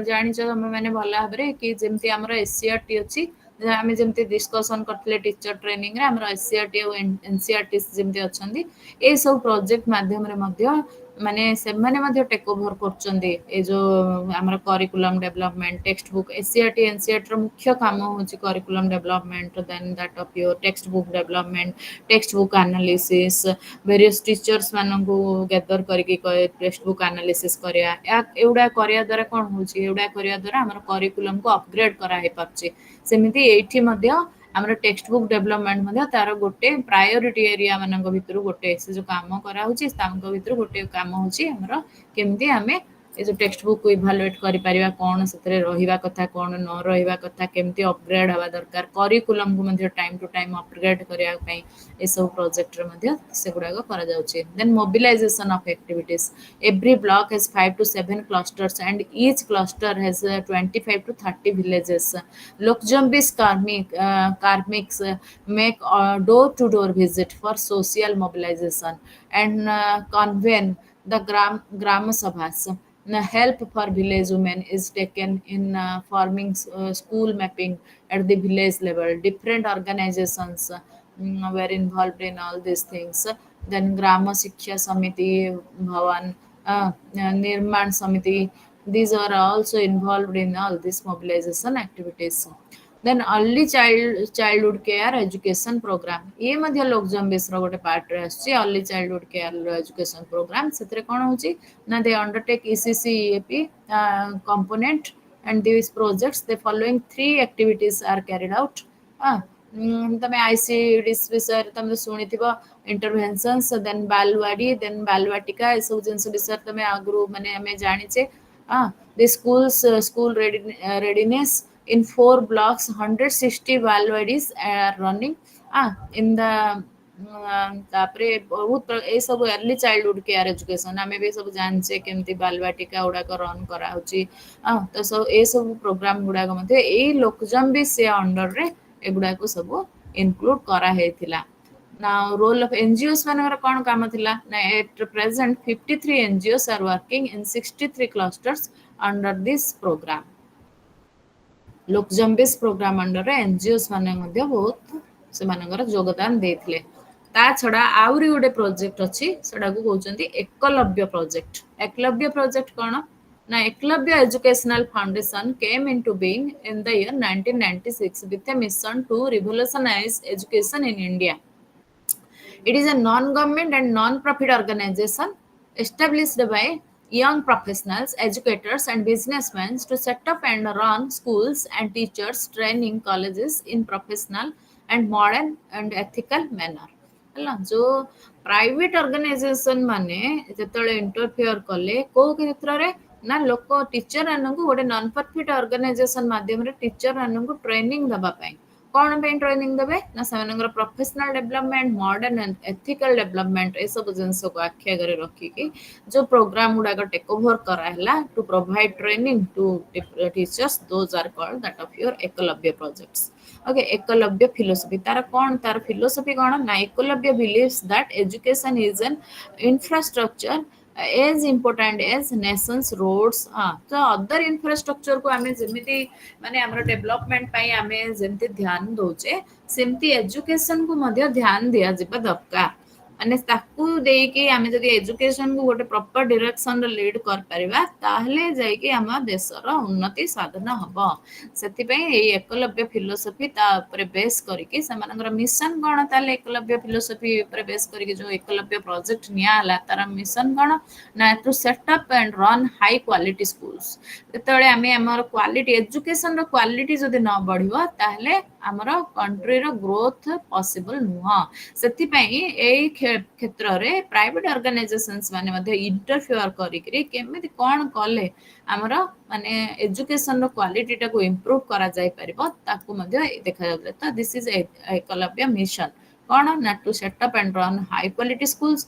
जानिଛ ତମେ ମାନେ ଭଲ ଭାବରେ କି ଯେମିତି ଆମର SCRT ଅଛି, ଆମେ ଯେମିତି ଡିସ୍କସନ କରିଥିଲେ ଟିଚର ଟ୍ରେନିଂ ରେ ଆମର SCRT ଆଉ NCRT ଯେମିତି ଅଛନ୍ତି, ଏଇ ସବୁ ପ୍ରୋଜେକ୍ଟ ମାଧ୍ୟମରେ ମଧ୍ୟ ମାନେ ସେମାନେ ମଧ୍ୟ ଟେକ୍ ଓଭର କରୁଛନ୍ତି ଏ ଯୋଉ ଆମର curriculum development, text book. SCRT NCRT ର ମୁଖ୍ୟ କାମ ହଉଛି curriculum development, then that of your text book development, text book analysis, various teachers ମାନଙ୍କୁ ଗେଦର କରିକି ଟେକ୍ସଟ ବୁକ୍ ଆନାଲିସିସ୍ କରିବା, ଏଗୁଡା କରିବା ଦ୍ୱାରା କ'ଣ ହଉଛି, ଏଗୁଡା କରିବା ଦ୍ୱାରା ଆମର କରିକୁଲମକୁ ଅପଗ୍ରେଡ କରାହେଇପାରୁଛି। ସେମିତି ଏଇଠି ମଧ୍ୟ ଆମର ଟେକ୍ସଟ ବୁକ୍ ଡେଭଲପମେଣ୍ଟ ମଧ୍ୟ ତାର ଗୋଟେ ପ୍ରାୟୋରିଟି ଏରିଆ ମାନଙ୍କ ଭିତରୁ ଗୋଟେ, ସେ ଯୋଉ କାମ କରାହଉଛି ତାଙ୍କ ଭିତରୁ ଗୋଟେ କାମ ହଉଛି ଆମର କେମିତି ଆମେ ଏ ଯୋଉ ଟେକ୍ସଟ ବୁକ୍ ଇଭାଲୁଏଟ କରିପାରିବା, କ'ଣ ସେଥିରେ ରହିବା କଥା, କ'ଣ ନ ରହିବା କଥା, କେମିତି ଅପଗ୍ରେଡ ହେବା ଦରକାର, କରିକୁଲମକୁ ମଧ୍ୟ ଟାଇମ୍ ଟୁ ଟାଇମ୍ ଅପଗ୍ରେଡ କରିବା ପାଇଁ ଏସବୁ ପ୍ରୋଜେକ୍ଟରେ ମଧ୍ୟ ସେଗୁଡାକ କରାଯାଉଛି। Then mobilisation of activities, every block has 5 to 7 clusters and each cluster has 25 to 30 villages. Lokjambis karmics make door-to-door visit for social mobilization and convene the gram sabhas. Help for village women is taken in forming school mapping at the village level. Different organizations were involved in all these things. Then Grama Shiksha Samiti Bhavan, Nirman Samiti, these are also involved in all these mobilization activities. Then early childhood care education program, ये मध्य लोक जम्बिस रो गोटे part रे आछि early childhood care education program। सेतरे कोन होछि ना they undertake ECCEAP component and these projects the following 3 activities are carried out। तमे ICDS विषय तमे सुनिथिबो, इंटरवेंशंस, देन बालवाड़ी, देन बालवाटिका, ए सब जिंस विषय तमे आगु माने हमें जानिचे। the school readiness in 4 blocks 160 balwadis are running in the तापरे बहुत ए सब अर्ली चाइल्डहुड केयर एजुकेशन आमे भी सब जानचे केमती बालवाटिका गुड़ाक रन करा होची। तो सब ए सब प्रोग्राम गुड़ाक मध्ये ए लोकजम भी से अंडर रे एगुड़ाक सब इनक्लूड करा हेतिला। Now role of NGOs मानकर कौन काम थिला ना, at present 53 NGOs are working in 63 clusters under this program। Lok Jumbish program under रे NGOs माने मध्ये बहुत से मानकर योगदान देथिले। ता छडा आउरी गोटे प्रोजेक्ट अछि, सेडा को कहउचंती एकलव्य प्रोजेक्ट। एकलव्य प्रोजेक्ट कोन ना, Eklavya educational foundation came into being in the year 1996 with a mission to revolutionize education in India। It is a non-government and non-profit organization established by young professionals, educators, and businessmen to set up and run schools and teachers training colleges in professional and modern and ethical manner। ହେଲା जो private organisation माने जेतले interfere कले को क्षेत्र रे ना, लोक teacher मानकु गोटे नॉन प्रॉफिट ऑर्गेनाइजेशन माध्यम रे टीचर मानकु ट्रेनिंग दबा पई कौन पे ट्रेनिंग देवे ना सेमानकर professional development modern and ethical development ए सब जिनस को आखि आगे रखिकी जो प्रोग्राम गुड़ाक टेक ओवर कराला to provide training to teachers those are called that of your Eklavya projects okay Eklavya philosophy तार कौन तार फिलोसफी कौन ना Eklavya believes that education is an infrastructure as important as nations roads तो अदर इंफ्रास्ट्रक्चर को आमे जेमिति माने हमर डेवलपमेंट पई आमे जेमिति ध्यान दोचे सेमति एजुकेशन को मध्य ध्यान दिया जिबा दरकार माने ताकू देकी आमे जदि एजुकेशन को गोटे प्रॉपर डायरेक्शन रे लीड कर परिबा ताहले जाई कि हम देशर उन्नति साधन हबो सेति पई ए एकलव्य फिलोसफी ता ऊपर बेस करिकि समानकर मिशन कोन ताले एकलव्य फिलोसफी ऊपर बेस करिकि जो एकलव्य प्रोजेक्ट निया हला तार मिशन कोन ना to set up and run high quality schools जेतेबेले आमे हमर क्वालिटी एजुकेशन रो क्वालिटी जदि न बढ़िबो ताहले हमर कंट्री रो ग्रोथ पॉसिबल नुह सेति पई ए क्षेत्र रे प्राइवेट ऑर्गेनाइजेशंस माने मध्ये इंटरफेयर करिकरी केमिति कोन कले हमर माने एजुकेशन रो क्वालिटी टा को इंप्रूव करा जाय परिबो ताकू मध्ये देखा जाय तो दिस इज एकलव्य मिशन कोन ना to set up and run high quality schools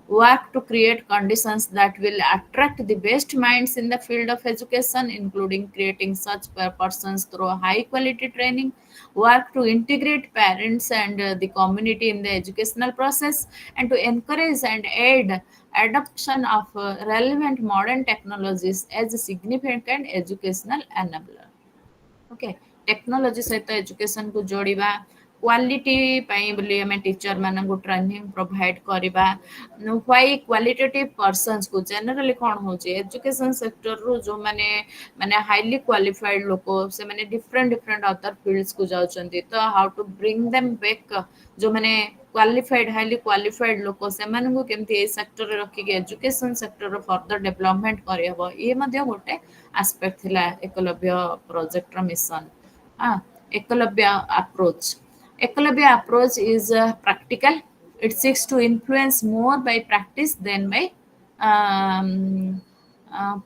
work to create conditions that will attract the best minds in the field of education, including creating such persons through high quality training, work to integrate parents and the community in the educational process, and to encourage and aid adoption of relevant modern technologies as a significant educational enabler. Okay technology सहित education को जोड़िबा quality पई बोली हमें teacher मानन को training provide करबा why qualitative persons को generally कोन हो जे एजुकेशन सेक्टर रो जो माने माने हाईली क्वालिफाइड लोको से माने डिफरेंट डिफरेंट अदर फील्ड्स को जाउचंती तो how to bring them back जो माने क्वालिफाइड हाईली क्वालिफाइड लोको से मानन को केमती ए सेक्टर रे रखि के एजुकेशन सेक्टर रो फर्दर डेवलपमेंट करहबो ये मध्ये गोटे एस्पेक्ट थिला एकलव्य प्रोजेक्ट रो mission Eklavya approach Eklavya approach is practical. It seeks to influence more by practice than by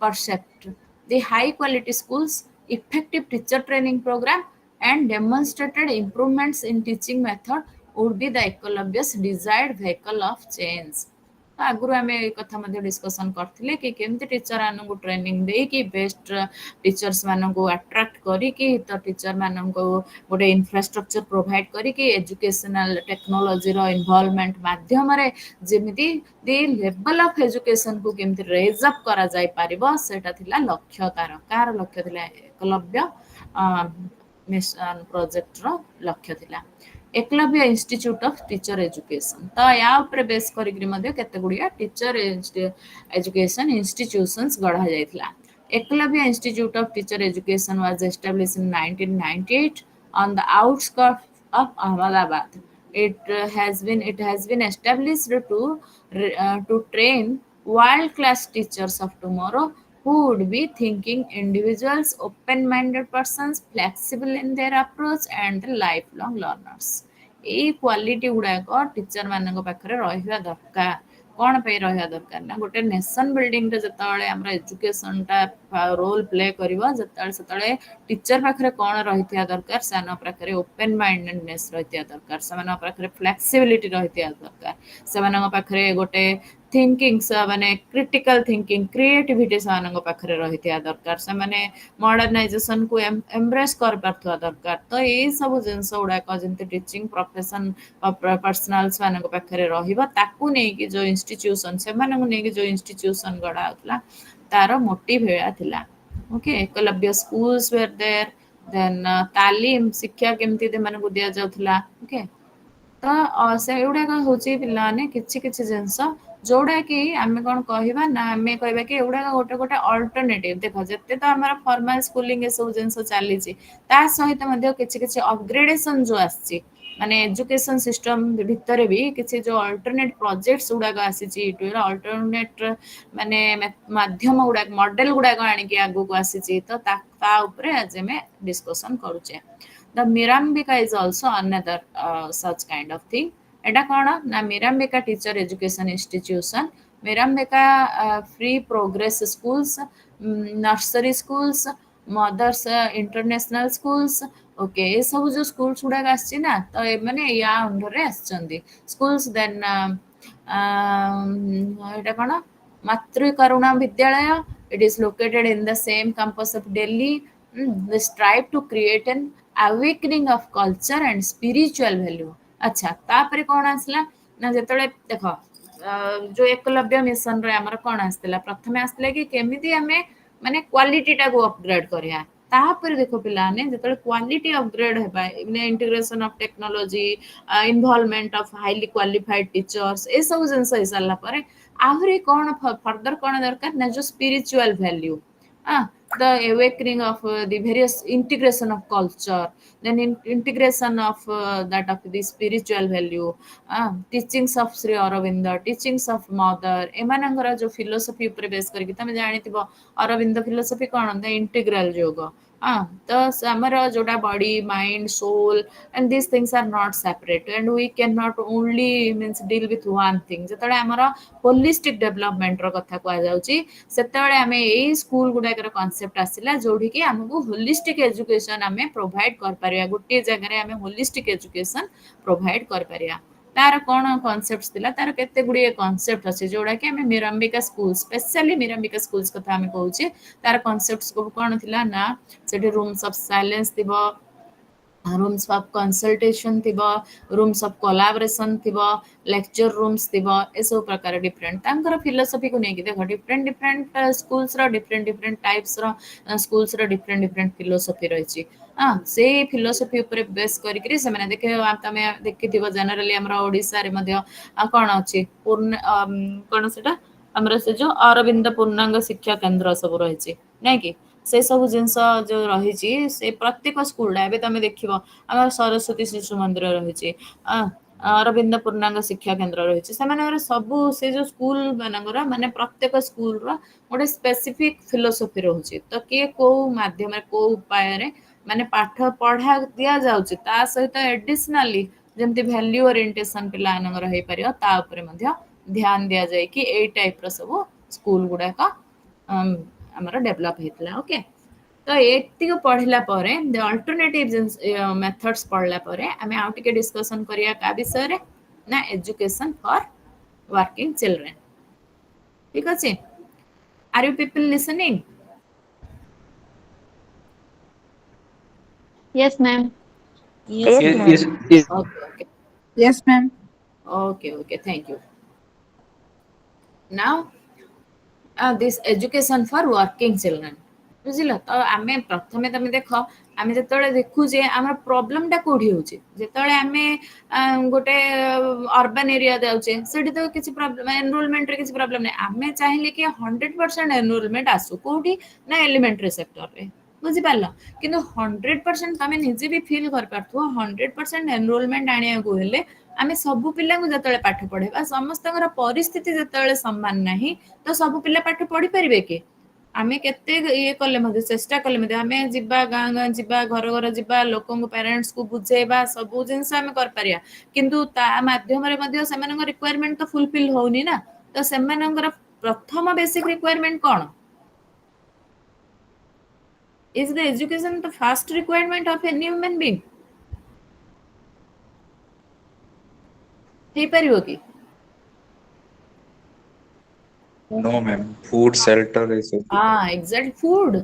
percept. The high quality schools, effective teacher training program, and demonstrated improvements in teaching method would be the Eklavya's desired vehicle of change. आगु आम कथा discussion करथिले कि केमती teacher मानू training दे कि best teachers मानू attract करिकि तो टीचर मानू गोटे इंफ्रास्ट्रक्चर प्रोवाइड करिकि एजुकेशनल टेक्नोलॉजी रो इन्वॉल्वमेंट माध्यम रे जेमिति दी लेवल ऑफ एजुकेशन को केमती रेज अप करा जाय परिबो सेटा थिला लक्ष्य तार कार लक्ष्य थिला एकलव्य मिशन प्रोजेक्ट रो लक्ष्य थिला Eklavya institute of teacher education तो या ऊपर बेस करिकरी मध्ये केते गुडिया टीचर एजुकेशन इंस्टीट्यूशंस गढ़ा जायतिला Eklavya institute of teacher education was established in 1998 on the outskirts of Ahmedabad. It has been established to train world class teachers of tomorrow who would be thinking individuals, open-minded persons, flexible in their approach, and the lifelong learners. এই quality गुड़ाक teacher मान पाखे रहा दरकार कौन पे रहा दरकार ना गोटे नेशन बिल्डिंग रे जतले हमरा एजुकेशन टा रोल प्ले करबो जतले टीचर पाखे कौन रहिथिया दरकार सान पाखे ओपन माइंडेडनेस रहिथिया दरकार समान पाखे फ्लेक्सिबिलिटी रहिथिया दरकार समान पाखे गोटे थिंकिंग माने क्रिटिकल थिंकिंग क्रिएटिविटी सान पाखे रहिथिया दरकार से माने मॉडर्नाइजेशन को एम्ब्रेस कर पारथुआ दरकार तो ये सब जिनस गुड़ाक जमती टीचिंग प्रोफेशन पर्सनाल्स मान पाखे रहिबा ताकू नै कि जो इंस्टीट्यूशन से मानू नै कि जो इंस्टीट्यूशन गढ़ा होतला तार मोटिव हेया थिला okay Eklavya schools were there then तालीम शिक्षा केमती दे मानू दिया जाउथला ओके तो से गुड़ाक हूँ पाने कि जिनस जोड़ा कि आम कौन कह ना आम कह कि एगुड़ा गोटे गोटे अल्टरनेटिव देख जिते तो आम फॉर्मल स्कूलिंग सब जिन चली सहित कि अपग्रेडेशन जो आसी माने एजुकेशन सिस्टम भितर भी किसी जो अल्टरनेट प्रोजेक्ट्स गुड़ाक आसी अल्टरनेट माने माध्यम गुड़ाक मॉडल गुड़ाक आणिक आगू को आसी तो आज आम डिस्कसन करुचे The Mirambika is also another such kind of thing. Eta kona na Mirambika Teacher Education Institution, Mirambika free progress schools, nursery schools, mothers international schools, okay ये सब जो स्कूल्स गुड़ाक आसी ना तो मैंने या अंडर रे आछंदी स्कूल्स देन एटा कोन मातृ करुणा विद्यालय it is located in the same campus of Delhi. They strive to create an awakening of culture and spiritual value. अच्छा तापरे कोन आसला ना जेतळे देखो जो एकलव्य मिशन रे हमर कोन आस्तिला प्रथमे आस्तिला कि केमिति हमें माने क्वालिटी टा को अपग्रेड करिया तापर देखो पिलाने जेतळे क्वालिटी अपग्रेड हेबा माने integration of technology involvement of highly qualified teachers ए सब जिंस हे साला परे आहुरी कोन फर्दर कोन दरकार ना जो spiritual value the awakening of the various integration of culture, then integration of that of the spiritual value, teachings of Sri Aurobindo, teachings of mother emanangara jo philosophy upre base kariki tame janithibo Aurobindo philosophy kon the integral yoga. The ଆମର ଯୋଉଟା body mind soul and these things are not separate and we cannot only means deal with one thing ଯେତେବେଳେ ଆମର holistic development ର କଥା କୁହାଯାଉଛି ସେତେବେଳେ ଆମେ ଏଇ ସ୍କୁଲ ଗୁଡାକର କନସେପ୍ଟ ଆସିଲା ଯୋଉଠି କି ଆମକୁ holistic education ଆମେ ପ୍ରୋଭାଇଡ କରିପାରିବା ଗୋଟିଏ ଜାଗାରେ ଆମେ holistic education ପ୍ରୋଭାଇଡ କରିପାରିବା तार कौन कॉन्सेप्ट्स थिला तार केते गुडी कॉन्सेप्ट अछि जोडा कि हमें Mirambika school specially Mirambika schools कथा हमें कहूचे तार कॉन्सेप्ट्स को कौन थिला ना सेठी रूम्स ऑफ साइलेंस थिबो रूम्स ऑफ कंसल्टेशन थिबो रूम्स ऑफ कोलैबोरेशन थिबो लेक्चर रूम्स थिबो ए सब प्रकार डिफरेंट तांकर फिलोसफी को नेकी देखो डिफरेंट डिफरेंट स्कूल्स रो डिफरेंट डिफरेंट टाइप्स रो स्कूल्स रो डिफरेंट डिफरेंट फिलोसफी रहिछि से फिलोसफी ऊपर बेस करिकरी से माने देखे तमे देखिथिबो जनरली हमरा ओडिसा रे मध्ये कोन अछि पूर्ण कोन सेटा हमरा से जो अरविंद पूर्णांग शिक्षा केंद्र सब रहिछि नै कि से सब जिनस जो रहिछि से प्रत्येक स्कूल एबे तमे देखिबो हमर सरस्वती शिशु मंदिर रहिछि अरविंद पूर्णांग शिक्षा केंद्र रहिछि से माने सब से जो स्कूल मानकर माने प्रत्येक स्कूल रो गोटे स्पेसिफिक फिलोसफी रहुछि तो किए को माध्यम रे को उपाय रे माने पाठ पढ़ा दिया जाउछि ता सहित एडिशनली जेमति वैल्यू ओरिएंटेशन पिला नगर हे परियो ता ऊपर मध्ये ध्यान दिया जाय कि ए टाइप रो सब स्कूल गुडा का हमर डेवलप हेतला ओके तो एतिक पढ़िला परे द अल्टरनेटिव मेथड्स पढ़ला परे हमें आउ टिके डिस्कशन करिया का विषय रे ना एजुकेशन फॉर वर्किंग चिल्ड्रन ठीक अछि are you people listening Yes, ma'am. Yes, Yes, ma'am. yes, yes. okay Yes, ma'am. okay thank you now this education for working children बुझिल तो आमे प्रथमे तमे देखो आमे जेतळे देखु जे हमर प्रॉब्लम टा कोठी होची जेतळे आमे गोटे अर्बन एरिया जाउचे सेठी तो किछि प्रॉब्लम एनरोलमेंट रे किछि प्रॉब्लम नै आमे चाहिले कि 100% एनरोलमेंट आसु कोठी ना एलिमेंटरी सेक्टर रे बुझि पारलो किंतु 100% तमे निजे भी फील कर पारथु 100% एनरोलमेंट आनिया को हेले आमे सब पिला को जतळे पाठ पढेबा समस्तकर परिस्थिति जतळे समान नाही तो सब पिला पाठ पढी परिबे के आमे केते ये कले मध्ये चेष्टा कले मध्ये आमे जिबा गां गां जिबा घर घर जिबा लोकन को पेरेंट्स को बुझेबा सब जिंस आमे कर परिया किंतु ता माध्यम रे मध्ये सेमानक रिक्वायरमेंट तो फुलफिल होउनी ना तो सेमानकर प्रथम basic requirement cone is the education the first requirement of any human being हे परियो की No, ma'am. Food, shelter is okay. exact food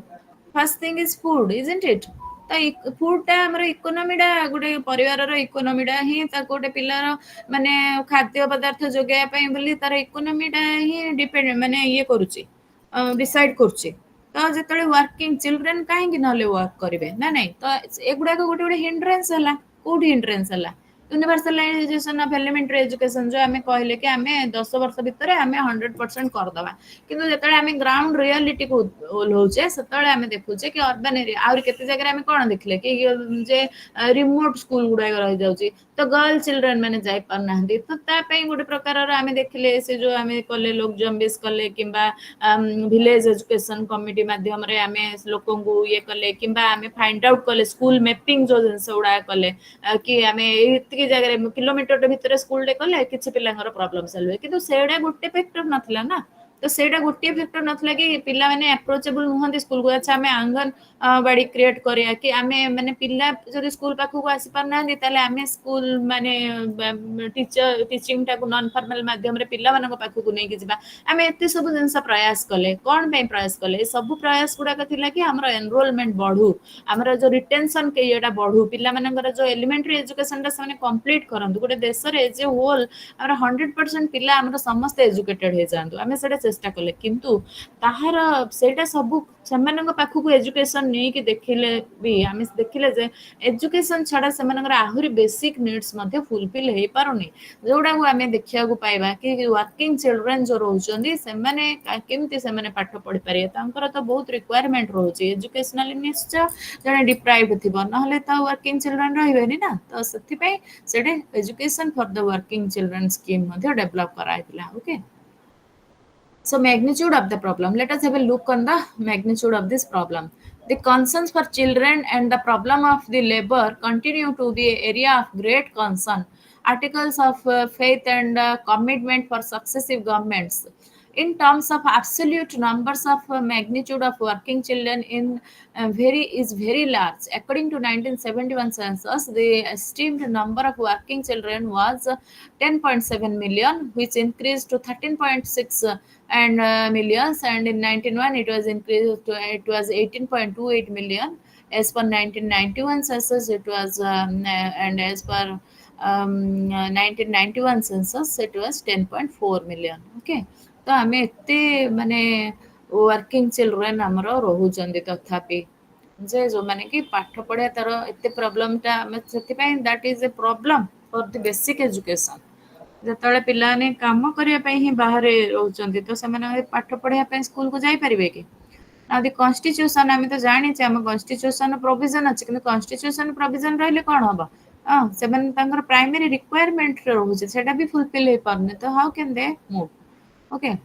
first thing is food isn't it तो फूड टा हमर इकोनॉमी टा गोटे परिवार रो इकोनॉमी टा ही ता गोटे पिलार माने खाद्य पदार्थ जोगाया पई बोली तार इकोनॉमी टा ही डिपेंड माने ये करूची डिसाइड करूची तो जेतळे वर्किंग चिल्ड्रन काहे कि नले वर्क करिवे ना नहीं तो एगुडा को गोटे गोटे हिंड्रेंस हला कोठी हिंड्रेंस हला यूनिवर्सलाइजेशन ऑफ एलिमेंटरी एजुकेशन जो हमें कहले कि हमें 10 वर्ष भितर हमें 100% कर दबा किंतु जेतळे हमें ग्राउंड रियलिटी को होचे सेतळे हमें देखुचे कि अर्बन एरिया आउर केते जगह हमें कोन देखले कि जे रिमोट स्कूल गुडा रहि जाउची तो गर्ल चिल्ड्रन माने जाई पर नाहंदी तो ता पई गोटे प्रकार रो हमें देखले से जो हमें कले लोक जम्बिस कले किंबा विलेज एजुकेशन कमिटी माध्यम रे हमें लोकन को ये कले किंबा हमें फाइंड आउट कले स्कूल मैपिंग जो जिंस उडा कले कि हमें एतिकी जगह किलोमीटर भीतर स्कूल रे कले किछि पिलांगर प्रॉब्लम सॉल्व किंतु सेडा गुटे फैक्टर नथिला ना तो ସେଇଟା ଗୋଟିଏ ଫ୍ୟାକ୍ଟର ନଥିଲା କି ପିଲାମାନେ ଆପ୍ରୋଚେବଲ ନୁହନ୍ତି ସ୍କୁଲକୁ ଆଚ୍ଛା ଆମେ ଆଙ୍ଗନବାଡି କ୍ରିଏଟ୍ କରିବା କି ଆମେ ମାନେ ପିଲା ଯଦି ସ୍କୁଲ ପାଖକୁ ଆସିପାରୁନାହାନ୍ତି ତାହେଲେ ଆମେ ସ୍କୁଲ ମାନେ ଟିଚିଂଟାକୁ ନନ୍ ଫର୍ମାଲ ମାଧ୍ୟମରେ ପିଲାମାନଙ୍କ ପାଖକୁ ନେଇକି ଯିବା ଆମେ ଏତେ ସବୁ ଜିନିଷ ପ୍ରୟାସ କଲେ କ'ଣ ପାଇଁ ପ୍ରୟାସ କଲେ ଏ ସବୁ ପ୍ରୟାସ ଗୁଡାକ ଥିଲା କି ଆମର ଏନରୋଲମେଣ୍ଟ ବଢୁ ଆମର ଯୋଉ ରିଟେନସନ ଇଏଟା ବଢୁ ପିଲାମାନଙ୍କର ଯୋଉ ଏଲିମେଣ୍ଟାରୀ ଏଜୁକେସନଟା ସେମାନେ କମ୍ପ୍ଲିଟ କରନ୍ତୁ ଗୋଟେ ଦେଶରେ ଏଜ ଏ ହୋଲ ଆମର 100% ପିଲା ଆମର ସମସ୍ତେ ଏଜୁକେଟେଡ ହେଇଯାଆନ୍ତୁ ଆମେ ସେଇଟା ଚେଷ୍ଟା କଲେ କିନ୍ତୁ ତାହାର ସେଇଟା ସବୁ ସେମାନଙ୍କ ପାଖକୁ ଏଜୁକେସନ ନେଇକି ଦେଖିଲେ ବି ଆମେ ଦେଖିଲେ ଯେ ଏଜୁକେସନ ଛଡା ସେମାନଙ୍କର ଆହୁରି ବେସିକ ନିଡ୍ସ ମଧ୍ୟ ଫୁଲଫିଲ ହେଇପାରୁନି ଯୋଉଟାକୁ ଆମେ ଦେଖିବାକୁ ପାଇବା କି ୱାର୍କିଂ ଚିଲଡ୍ରେନ୍ ଯୋଉ ରହୁଛନ୍ତି ସେମାନେ କେମିତି ସେମାନେ ପାଠ ପଢିପାରିବେ ତାଙ୍କର ତ ବହୁତ ରିକ୍ୱାରମେଣ୍ଟ ରହୁଛି ଏଜୁକେସନାଲି ନିଶ୍ଚୟ ଜଣେ ଡିପ୍ରାଇଭ୍ ଥିବ ନହେଲେ ତ ୱାର୍କିଂ ଚିଲଡ୍ରେନ୍ ରହିବେନି ନା ତ ସେଥିପାଇଁ ସେଠି ଏଜୁକେସନ ଫର ଦ ୱାର୍କିଂ ଚିଲଡ୍ରେନ୍ ସ୍କିମ୍ ମଧ୍ୟ ଡେଭଲପ କରାଯାଇଥିଲା okay So magnitude of the problem. Let us have a look on the magnitude of this problem. The concerns for children and the problem of the labor continue to be an area of great concern. Articles of faith and commitment for successive governments. In terms of absolute numbers of magnitude of working children in is very large. According to 1971 census, the estimated number of working children was 10.7 million, which increased to 13.6 millions, and in 1991 it was increased to it was 18.28 million. As per 1991 census, it was and as per 1991 census, it was 10.4 million. Okay, तो आम एत माने working children आमर रोचंदी तथापि जे जो माने कि पाठ पढ़िया तार एत प्रोब्लेमटा that is a problem for the basic education ଯେତେବେଳେ ପିଲାମାନେ କାମ କରିବା ପାଇଁ ହିଁ ବାହାରେ ରହୁଛନ୍ତି ତ ସେମାନେ ପାଠ ପଢିବା ପାଇଁ ସ୍କୁଲକୁ ଯାଇପାରିବେ କି ଆଉ ଦି କନଷ୍ଟିଚ୍ୟୁସନ ଆମେ ତ ଜାଣିଛେ ଆମ କନଷ୍ଟିଚ୍ୟୁସନ ପ୍ରୋଭିଜନ ଅଛି କିନ୍ତୁ କନଷ୍ଟିଚ୍ୟୁସନ ପ୍ରୋଭିଜନ ରହିଲେ କ'ଣ ହବ ସେମାନେ ତାଙ୍କର ପ୍ରାଇମେରୀ ରିକ୍ୱାରମେଣ୍ଟ ରହୁଛି ସେଟା ବି ଫୁଲଫିଲ ହେଇପାରୁନି ତ how can they move okay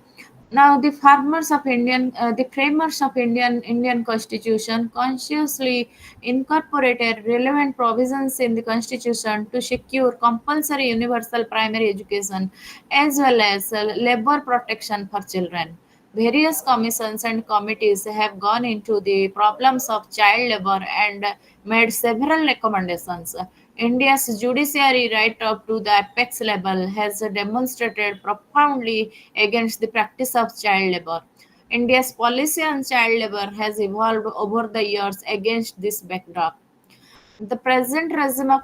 now the framers of Indian Constitution consciously incorporated relevant provisions in the Constitution to secure compulsory universal primary education as well as labor protection for children. Various commissions and committees have gone into the problems of child labor and made several recommendations. India's judiciary, right up to the apex level, has demonstrated profoundly against the practice of child labor. India's policy on child labor has evolved over the years against this backdrop. The present regime of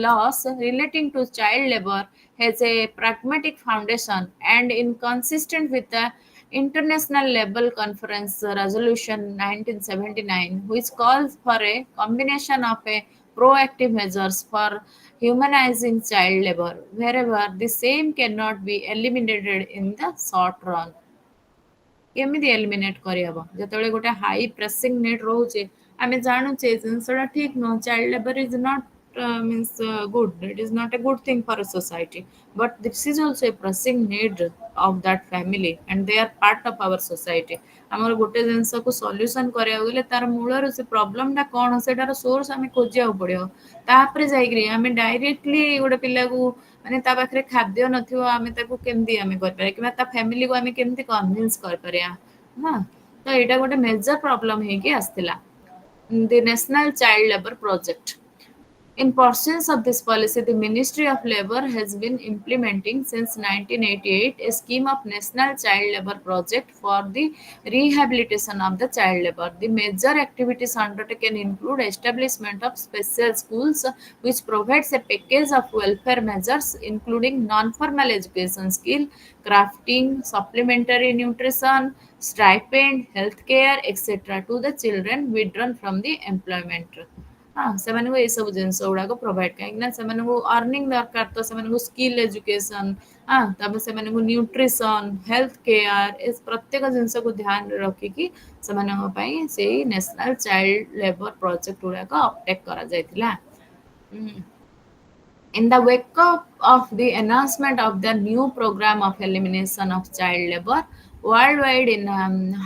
laws relating to child labor has a pragmatic foundation and inconsistent with the International Labour Conference Resolution 1979, which calls for a combination of proactive measures for humanizing child labor, wherever the same cannot be eliminated in the short run. କେମିତି eliminate କରିହେବ ଯେତେବେଳେ ଗୋଟେ high pressing need ରହୁଛି ଆମେ ଜାଣୁଛେ ଜିନିଷଟା ଠିକ୍ ନୁହଁ child labour is not means good it is not a good thing for a society but this is also a pressing need of that family and they are part of our society ଆମର ଗୋଟେ ଜିନିଷକୁ solution କରିବାକୁ ଗଲେ ତାର ମୂଳରୁ ସେ ପ୍ରୋବ୍ଲେମଟା କ'ଣ ସେଟାର source ଆମେ ଖୋଜିବାକୁ ପଡ଼ିବ ତାପରେ ଯାଇକିରି ଆମେ ଡାଇରେକ୍ଟଲି ଗୋଟେ ପିଲାକୁ ମାନେ ତା ପାଖରେ ଖାଦ୍ୟ ନଥିବ ଆମେ ତାକୁ କେମିତି ଆମେ କରିପାରିବା କିମ୍ବା ତା ଫ୍ୟାମିଲିକୁ ଆମେ କେମିତି କନଭିନ୍ସ କରିପାରିବା ହଁ ତ ଏଇଟା ଗୋଟେ ମେଜର ପ୍ରୋବ୍ଲେମ ହେଇକି ଆସିଥିଲା the national child labour project In pursuance of this policy, the Ministry of Labour has been implementing since 1988 a scheme of National Child Labour Project for the rehabilitation of the child labour. The major activities undertaken include establishment of special schools, which provides a package of welfare measures including non-formal education skill, crafting, supplementary nutrition, stipend, healthcare, etc. to the children withdrawn from the employment. ସେମାନଙ୍କୁ ଏଇସବୁ ଜିନିଷ ଗୁଡାକ provide କାହିଁକିନା ସେମାନଙ୍କୁ earning ଦରକାର ତ ସେମାନଙ୍କୁ skill education ତାପରେ ସେମାନଙ୍କୁ ନ୍ୟୁଟ୍ରିସନ ହେଲ୍ଥ କେୟାର ଏ ପ୍ରତ୍ୟେକ ଜିନିଷକୁ ଧ୍ୟାନରେ ରଖିକି ସେମାନଙ୍କ ପାଇଁ ସେଇ ନ୍ୟାସନାଲ ଚାଇଲ୍ଡ ଲେବର ପ୍ରୋଜେକ୍ଟ ଗୁଡାକ ଅପଟେକ୍ କରାଯାଇଥିଲା In the wake of the announcement of the new program of elimination of child labor, worldwide in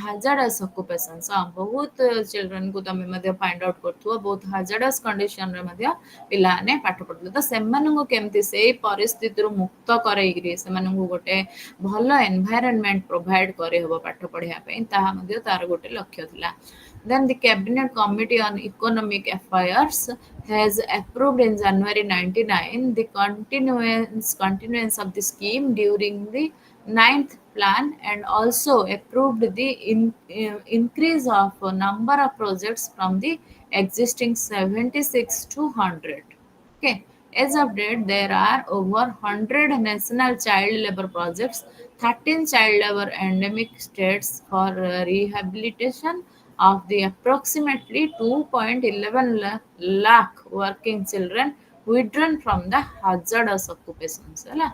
hazardous occupations बहुत children को तमे मध्ये find out करथुवा बहुत hazardous condition रे मध्ये पिलाने पाठ पढले तो सेମାନଙ୍କୁ केमति सेही परिस्थितिରୁ मुक्त करैगिरी सेମାନଙ୍କୁ गोटे भल एनवायरनमेंट प्रोवाइड करे हबो पाठ पढिया पई ताहा मध्ये तार गोटे लक्ष्य थिला. Then the Cabinet Committee on Economic Affairs has approved in January 99 the continuance of the scheme during the ninth plan and also approved the increase of a number of projects from the existing 76 to 100. Okay. As of date, there are over 100 national child labor projects, 13 child labor endemic states for rehabilitation of the approximately 2.11 lakh working children withdrawn from the hazardous occupations. ହେଲା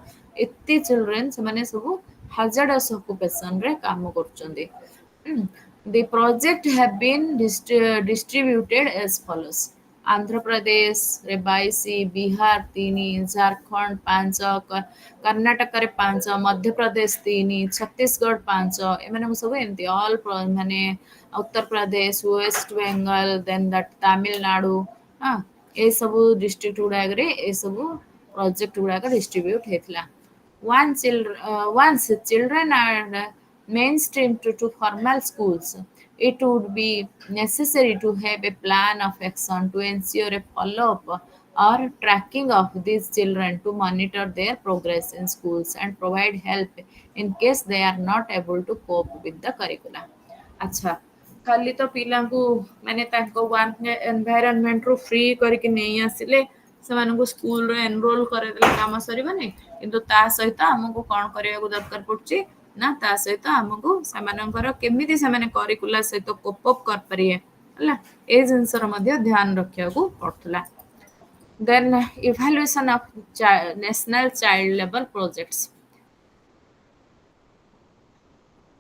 ଏତେ children ସେମାନେ ସବୁ hazardous occupation ରେ କାମ କରୁଛନ୍ତି. The project have been distributed as follows. Andhra Pradesh रे 22, बिहार 3, झारखंड 5, कर्नाटक रे 5, मध्य प्रदेश 3, छत्तीसगढ़ 5 एमानक सब एमती ऑल माने उत्तर प्रदेश, वेस्ट बंगाल, देन दैट तमिलनाडु हां ए सब डिस्ट्रिक्ट गुडा रे ए सब प्रोजेक्ट गुडा डिस्ट्रीब्यूट हेतला. Once children are mainstreamed to formal schools, it would be necessary to have a plan of action to ensure a follow-up or tracking of these children to monitor their progress in schools and provide help in case they are not able to cope with the curricula. अच्छा खाली तो पिलांकु माने तांको work environment रो free करके नहीं आसिले सेमानकु school रे enrol करे देले काम सरीबनी किंतु ता सहित हमकु कोन करियाकु दरकार पड़ची ना ता सहित हमकु सेमानकर केमिति सेमाने करिकुला सहित कोप अप कर परिए हला ए जिंसर मध्ये ध्यान रखियाकु पड़तला. Then evaluation of national child labor projects.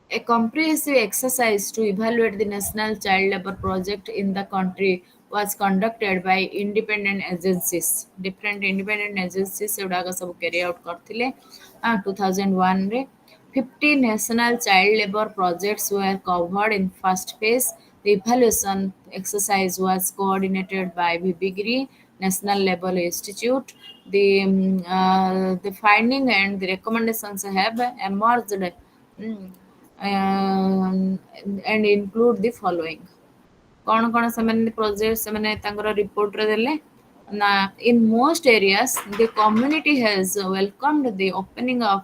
A comprehensive exercise to evaluate the national child labor project in the country was conducted by independent agencies. Different independent agencies एवडाक सब carry out करथिले 2001 रे 50 national child labor projects were covered in first phase. The evaluation exercise was coordinated by Vibigri National Labor Institute. The finding and the recommendations have emerged and include the following. कौन कौन से मैंने project से मैंने तांकर report रे देले ना in most areas the community has welcomed the opening of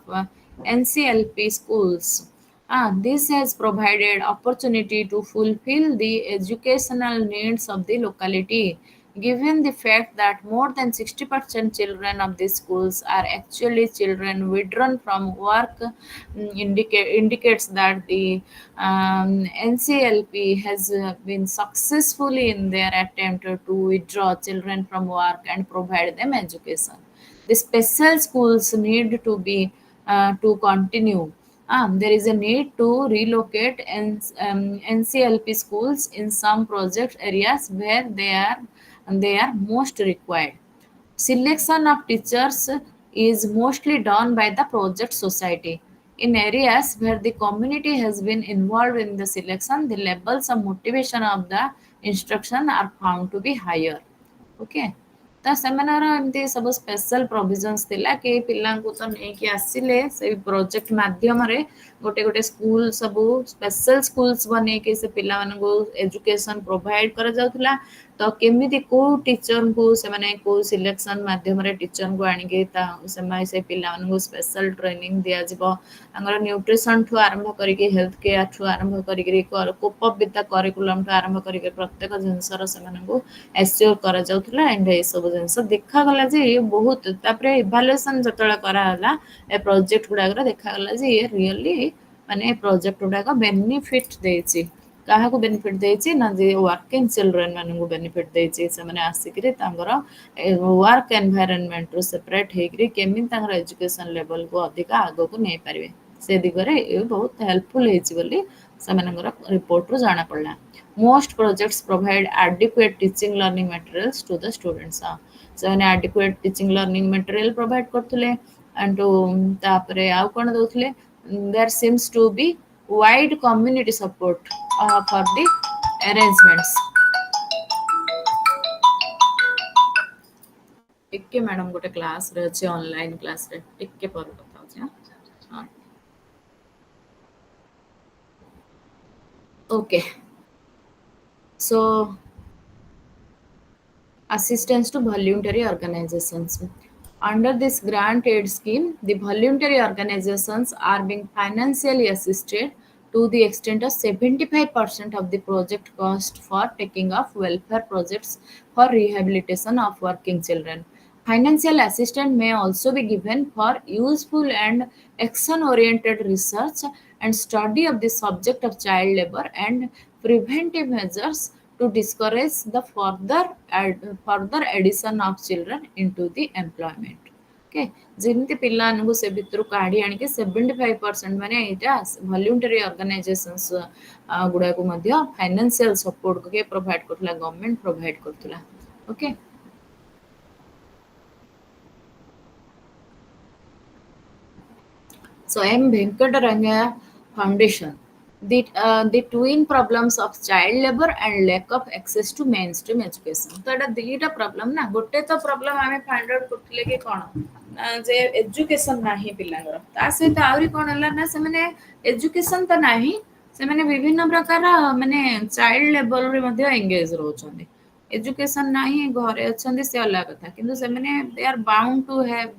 NCLP schools. This has provided opportunity to fulfill the educational needs of the locality. Given the fact that more than 60% children of these schools are actually children withdrawn from work, indicates that the NCLP has been successfully in their attempt to withdraw children from work and provide them education. The special schools need to be to continue. There is a need to relocate NCLP schools in some project areas where they are most required. Selection of teachers is mostly done by the project society. In areas where the community has been involved in the selection, the levels of motivation of the instruction are found to be higher. Okay. ତ ସେମାନଙ୍କର ଏମିତି ସବୁ special provisions ଥିଲା କି ପିଲାଙ୍କୁ ତ ନେଇକି ଆସିଲେ ସେଇ ପ୍ରୋଜେକ୍ଟ ମାଧ୍ୟମରେ ଗୋଟେ ଗୋଟେ ସ୍କୁଲ ସବୁ ସ୍ପେଶାଲ ସ୍କୁଲ୍ସ ବନେଇକି ସେ ପିଲାମାନଙ୍କୁ ଏଜୁକେସନ ପ୍ରୋଭାଇଡ କରାଯାଉଥିଲା. ତ କେମିତି କୋଉ ଟିଚରଙ୍କୁ ସେମାନେ କୋଉ ସିଲେକ୍ସନ ମାଧ୍ୟମରେ ଟିଚରଙ୍କୁ ଆଣିକି ସେମାନେ ସେ ପିଲାମାନଙ୍କୁ ସ୍ପେଶାଲ ଟ୍ରେନିଂ ଦିଆଯିବ. ତାଙ୍କର ନ୍ୟୁଟ୍ରିସନଠୁ ଆରମ୍ଭ କରିକି ହେଲ୍ଥ କେୟାରଠୁ ଆରମ୍ଭ କରିକି କୋପ ଅପ୍ ବିତ୍ ଦ କରିକୁଲମଠୁ ଆରମ୍ଭ କରିକି ପ୍ରତ୍ୟେକ ଜିନିଷର ସେମାନଙ୍କୁ ଏସ୍ୟୋର କରାଯାଉଥିଲା. ଏଣ୍ଡ ଏସବୁ ଜିନିଷ ଦେଖାଗଲା ଯେ ଇଏ ବହୁତ ତାପରେ ଇଭାଲୁଏସନ ଯେତେବେଳେ କରାହେଲା ଏ ପ୍ରୋଜେକ୍ଟ ଗୁଡାକର ଦେଖାଗଲା ଯେ ଇଏ ରିଅଲି ମାନେ ଏ ପ୍ରୋଜେକ୍ଟ ଗୁଡାକ ବେନିଫିଟ ଦେଇଛି. କାହାକୁ ବେନିଫିଟ ଦେଇଛି ନା ଯେ ୱାର୍କିଂ ଚିଲଡ୍ରେନ ମାନଙ୍କୁ ବେନିଫିଟ ଦେଇଛି. ସେମାନେ ଆସିକିରି ତାଙ୍କର ୱାର୍କ ଏନଭାଇରନମେଣ୍ଟରୁ ସେପାରେଟ ହେଇକିରି କେମିତି ତାଙ୍କର ଏଜୁକେସନ ଲେଭଲକୁ ଅଧିକ ଆଗକୁ ନେଇପାରିବେ ସେ ଦିଗରେ ଏ ବହୁତ ହେଲ୍ପଫୁଲ ହେଇଛି ବୋଲି ସେମାନଙ୍କର ରିପୋର୍ଟରୁ ଜଣାପଡ଼ିଲା. Most projects provide adequate teaching learning materials to the students. ସେମାନେ adequate teaching learning material provide କରୁଥିଲେ and ତାପରେ ଆଉ କ'ଣ ଦଉଥିଲେ there seems to be wide community support for the arrangements. टिके मैडम गोटे क्लास रे अछि ऑनलाइन क्लास रे टिके पर कथा अछि हां okay so assistance to voluntary organizations. Under this grant aid scheme, the voluntary organizations are being financially assisted to the extent of 75% of the project cost for taking of welfare projects for rehabilitation of working children. Financial assistance may also be given for useful and action-oriented research and study of the subject of child labor and preventive measures to discourage the further addition of children into the employment. Okay, ଯେମିତି ପିଲାମାନଙ୍କୁ ସେ ଭିତରୁ କାଢି ଆଣିକି 75% ମାନେ ଏଇଟା voluntary organisations ଗୁଡାକୁ ମଧ୍ୟ ଫାଇନାନ୍ସିଆଲ ସପୋର୍ଟ କିଏ ପ୍ରୋଭାଇଡ କରୁଥିଲା ଗଭର୍ଣ୍ଣମେଣ୍ଟ ପ୍ରୋଭାଇଡ କରୁଥିଲା okay So M. Venkatarangaya Foundation. The twin problems of child labor and lack of access to mainstream education. तो एटा दीटा प्रॉब्लम ना गोटे तो प्रॉब्लम आमे फाइंड आउट करथिले कि कोन जे एजुकेशन नाही पिलांगर ता सहित आउरी कोन हला ना से माने एजुकेशन त नाही से माने विभिन्न प्रकार माने चाइल्ड लेबर रे मध्ये एंगेज रहउछन्ती एजुकेशन नाही घरे अछन्ती से अलग कथा किंतु से माने they are bound to have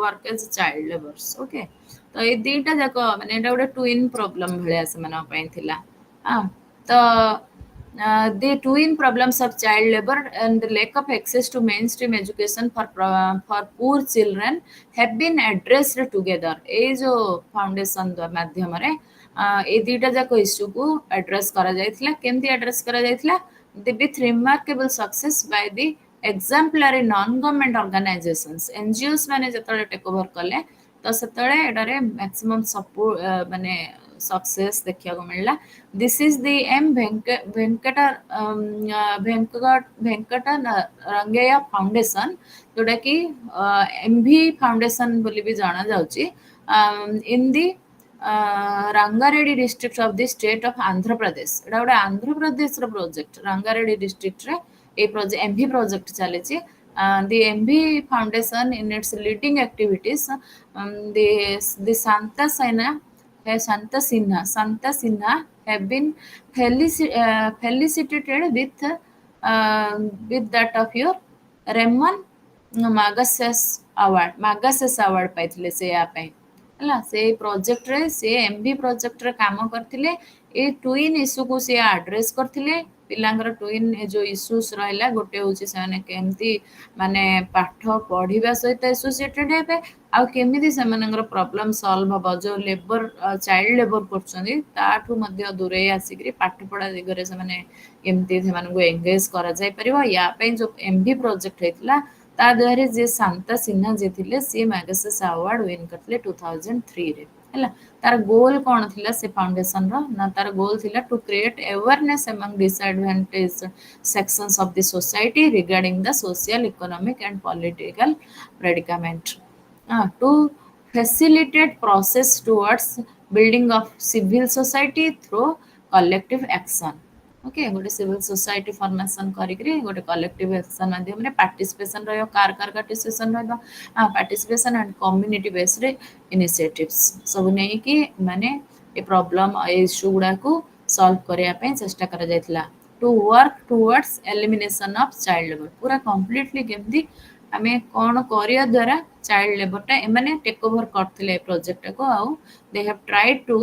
work as child labours okay तो ये दीटा जाक माने एटा गोटे ट्विन प्रॉब्लम भलिया से माने पई थिला हां तो the twin problems of child labor and the lack of access to mainstream education for poor children have been addressed together ए जो फाउंडेशन माध्यम रे ए दीटा जाक इश्यू को एड्रेस करा जायथिला केमती एड्रेस करा जायथिला with remarkable success by the exemplary non government organizations NGOs माने जतले take over कले तो सेतले एटारे मैक्सिमम सपोर्ट माने सक्सेस देखिया को मिलला this is the M Venkat Rangaiah foundation जोटा कि एमवी फाउंडेशन बोली भी जाना जाउची in the Rangareddy district of the state of Andhra Pradesh एटा गोटे आंध्र प्रदेश रो प्रोजेक्ट रंगारेड्डी डिस्ट्रिक्ट रे ए प्रोजेक्ट एमवी प्रोजेक्ट चलेची the MV Foundation in its leading activities, the Santa Sinha have been felicitated with that of your Ramon Magases Award पाइथिले से या पे हला से प्रोजेक्ट रे से एमबी प्रोजेक्ट रे काम करथिले ए ट्विन इशू को से एड्रेस करथिले पिलांगर ट्विन जो इश्यूज रहला गोटे होची से केमती माने पाठ पढ़िबा सहित एसोसिएटेड हेबे आ केमिति से मानकर प्रॉब्लम सॉल्व हबो जो लेबर चाइल्ड लेबर करछन्ती ताठू मध्य दूरे आसीकरी पाठ पढ़ा दिगरे से माने केमती से मानको एंगेज करा जाय परिबो या पे जो एमबी प्रोजेक्ट हेतला ता द्वारा जे शांता सिन्हा जे थिले सी मैगसेस अवार्ड विन करले 2003 रे हला तार गोल कोन थिला से फाउंडेशन रो ना तार गोल थिला to create awareness among disadvantage sections of the society regarding the social economic and political predicament to facilitate process towards building of civil society through collective action okay गोटे सिविल सोसाइटी फॉर्मेशन करिकरी गोटे collective action माध्यम रे participation रहयो car participation रहयो participation and community based initiatives सब नै कि माने ए प्रॉब्लम ए इशू गुडा को सॉल्व करिया पे चेष्टा करा जायतिला to work towards elimination of child labour पूरा कंप्लीटली केमदी आमे कोन करिया द्वारा चाइल्ड लेबर टा एमाने टेक ओवर करथिले प्रोजेक्ट को आउ they have tried to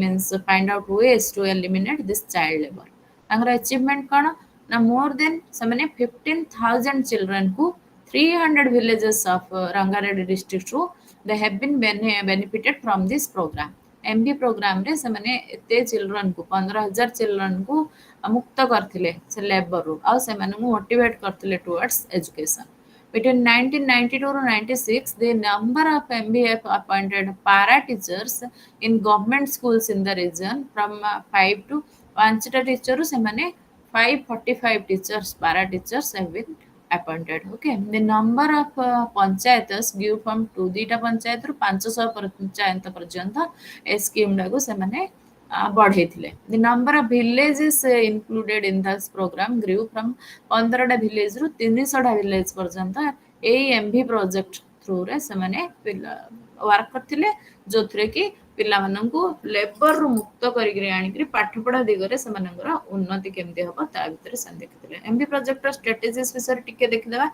means find out ways to eliminate this child labor तांगर अचीवमेंट कोन ना मोर देन समने 15000 चिल्ड्रन को 300 villages of Rangareddy district रो they have been benefited from this program MB program रे समने एते चिल्ड्रन को 15000 चिल्ड्रन को मुक्त करथिले से लेबर रो आ से मानू मोटिवेट करथिले towards education Between 1992 to 96, the number of MBF appointed para teachers in government schools in the region from 5 to 5 teachers, 545 teachers, para teachers have been appointed. Okay, the number of panchayatas give from 2 dita panchayat ru 500 panchayat parjanta a scheme lagu semane बढ़ेइथिले. The number of villages included in this program grew from 15 टा village रू 300 टा village पर्यंत ए MV project through रे semane work करथिले जोथरे कि पिला माननकु labour रू मुक्त करिकरी आनिकरी पाठ पढ़ा दिगरे सेमानकर उन्नति केमते हबो ता भितर सन देखिथिले. एमबी प्रोजेक्ट रो स्ट्रेटजीज विषय टिके देखिदबा.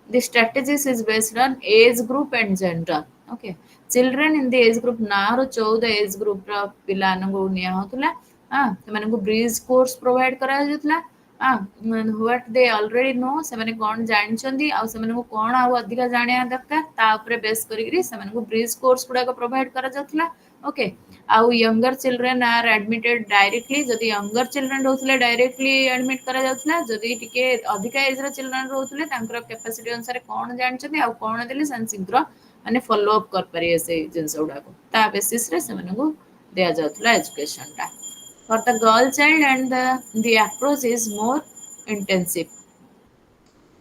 The strategies is based on age group and gender. Okay, children in the age group 9 ରୁ 14 age group ର ପିଲାମାନଙ୍କୁ ନିଆ ହଉଥିଲା. ସେମାନଙ୍କୁ ବ୍ରିଜ କୋର୍ସ ପ୍ରୋଭାଇଡ କରାଯାଉଥିଲା. what they already know ସେମାନେ କ'ଣ ଜାଣିଛନ୍ତି ଆଉ ସେମାନଙ୍କୁ କ'ଣ ଆଉ ଅଧିକା ଜାଣିବା ଦରକାର ତା ଉପରେ ବେସ୍ କରିକିରି ସେମାନଙ୍କୁ ବ୍ରିଜ କୋର୍ସ ଗୁଡାକ ପ୍ରୋଭାଇଡ କରାଯାଉଥିଲା. ଓକେ, ଆଉ ୟଙ୍ଗର ଚିଲଡ୍ରେନ୍ ଆର୍ ଆଡମିଟେଡ୍ ଡାଇରେକ୍ଟଲି. ଯଦି ୟଙ୍ଗର ଚିଲଡ୍ରେନ୍ ରହୁଥିଲେ ଡାଇରେକ୍ଟଲି ଆଡମିଟ୍ କରାଯାଉଥିଲା. ଯଦି ଟିକେ ଅଧିକା ଏଜ୍ର ଚିଲଡ୍ରେନ୍ ରହୁଥିଲେ ତାଙ୍କର କ୍ୟାପାସିଟି ଅନୁସାରେ କ'ଣ ଜାଣିଛନ୍ତି ଆଉ କ'ଣ ଦେଲେ ସେମାନେ ଶୀଘ୍ର ମାନେ ଫଲୋ ଅପ୍ କରିପାରିବେ ସେଇ ଜିନିଷ ଗୁଡାକୁ ତା ବେସିସ୍ରେ ସେମାନଙ୍କୁ ଦିଆଯାଉଥିଲା ଏଜୁକେସନଟା. For the girl child and the approach is more intensive.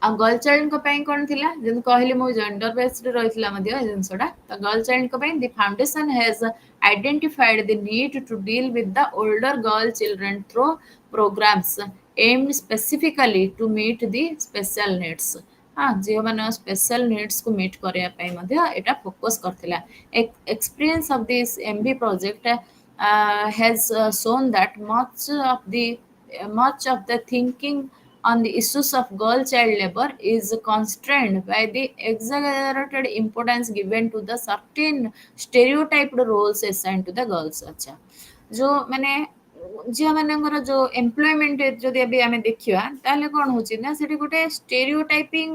ଆଉ गर्ल चाइल्ड को ପାଇଁ କ'ଣ ଥିଲା ଯେମିତି କହିଲି ମୁଁ ଜେଣ୍ଡର ବେସ୍ଡ ରହିଥିଲା ମଧ୍ୟ ଏ ଜିନିଷଟା. ତ गर्ल चाइल्ड को ପାଇଁ the foundation has identified the need to deal with the older girl children through programs aimed specifically to meet the special needs. ଝିଅମାନଙ୍କ ସ୍ପେଶାଲ ନିଡ୍ସକୁ ମିଟ୍ କରିବା ପାଇଁ ମଧ୍ୟ ଏଇଟା ଫୋକସ୍ କରିଥିଲା. Experience of this MB project has shown that much of the thinking on the issues of girl child labor is constrained by the exaggerated importance given to the certain stereotyped roles assigned to the girls. अच्छा, जो माने ଝିଅ ମାନଙ୍କର ଯୋଉ employment ଯଦି ଏବେ ଆମେ ଦେଖିବା ତାହେଲେ କ'ଣ ହଉଛି ନା ସେଠି ଗୋଟେ stereotyping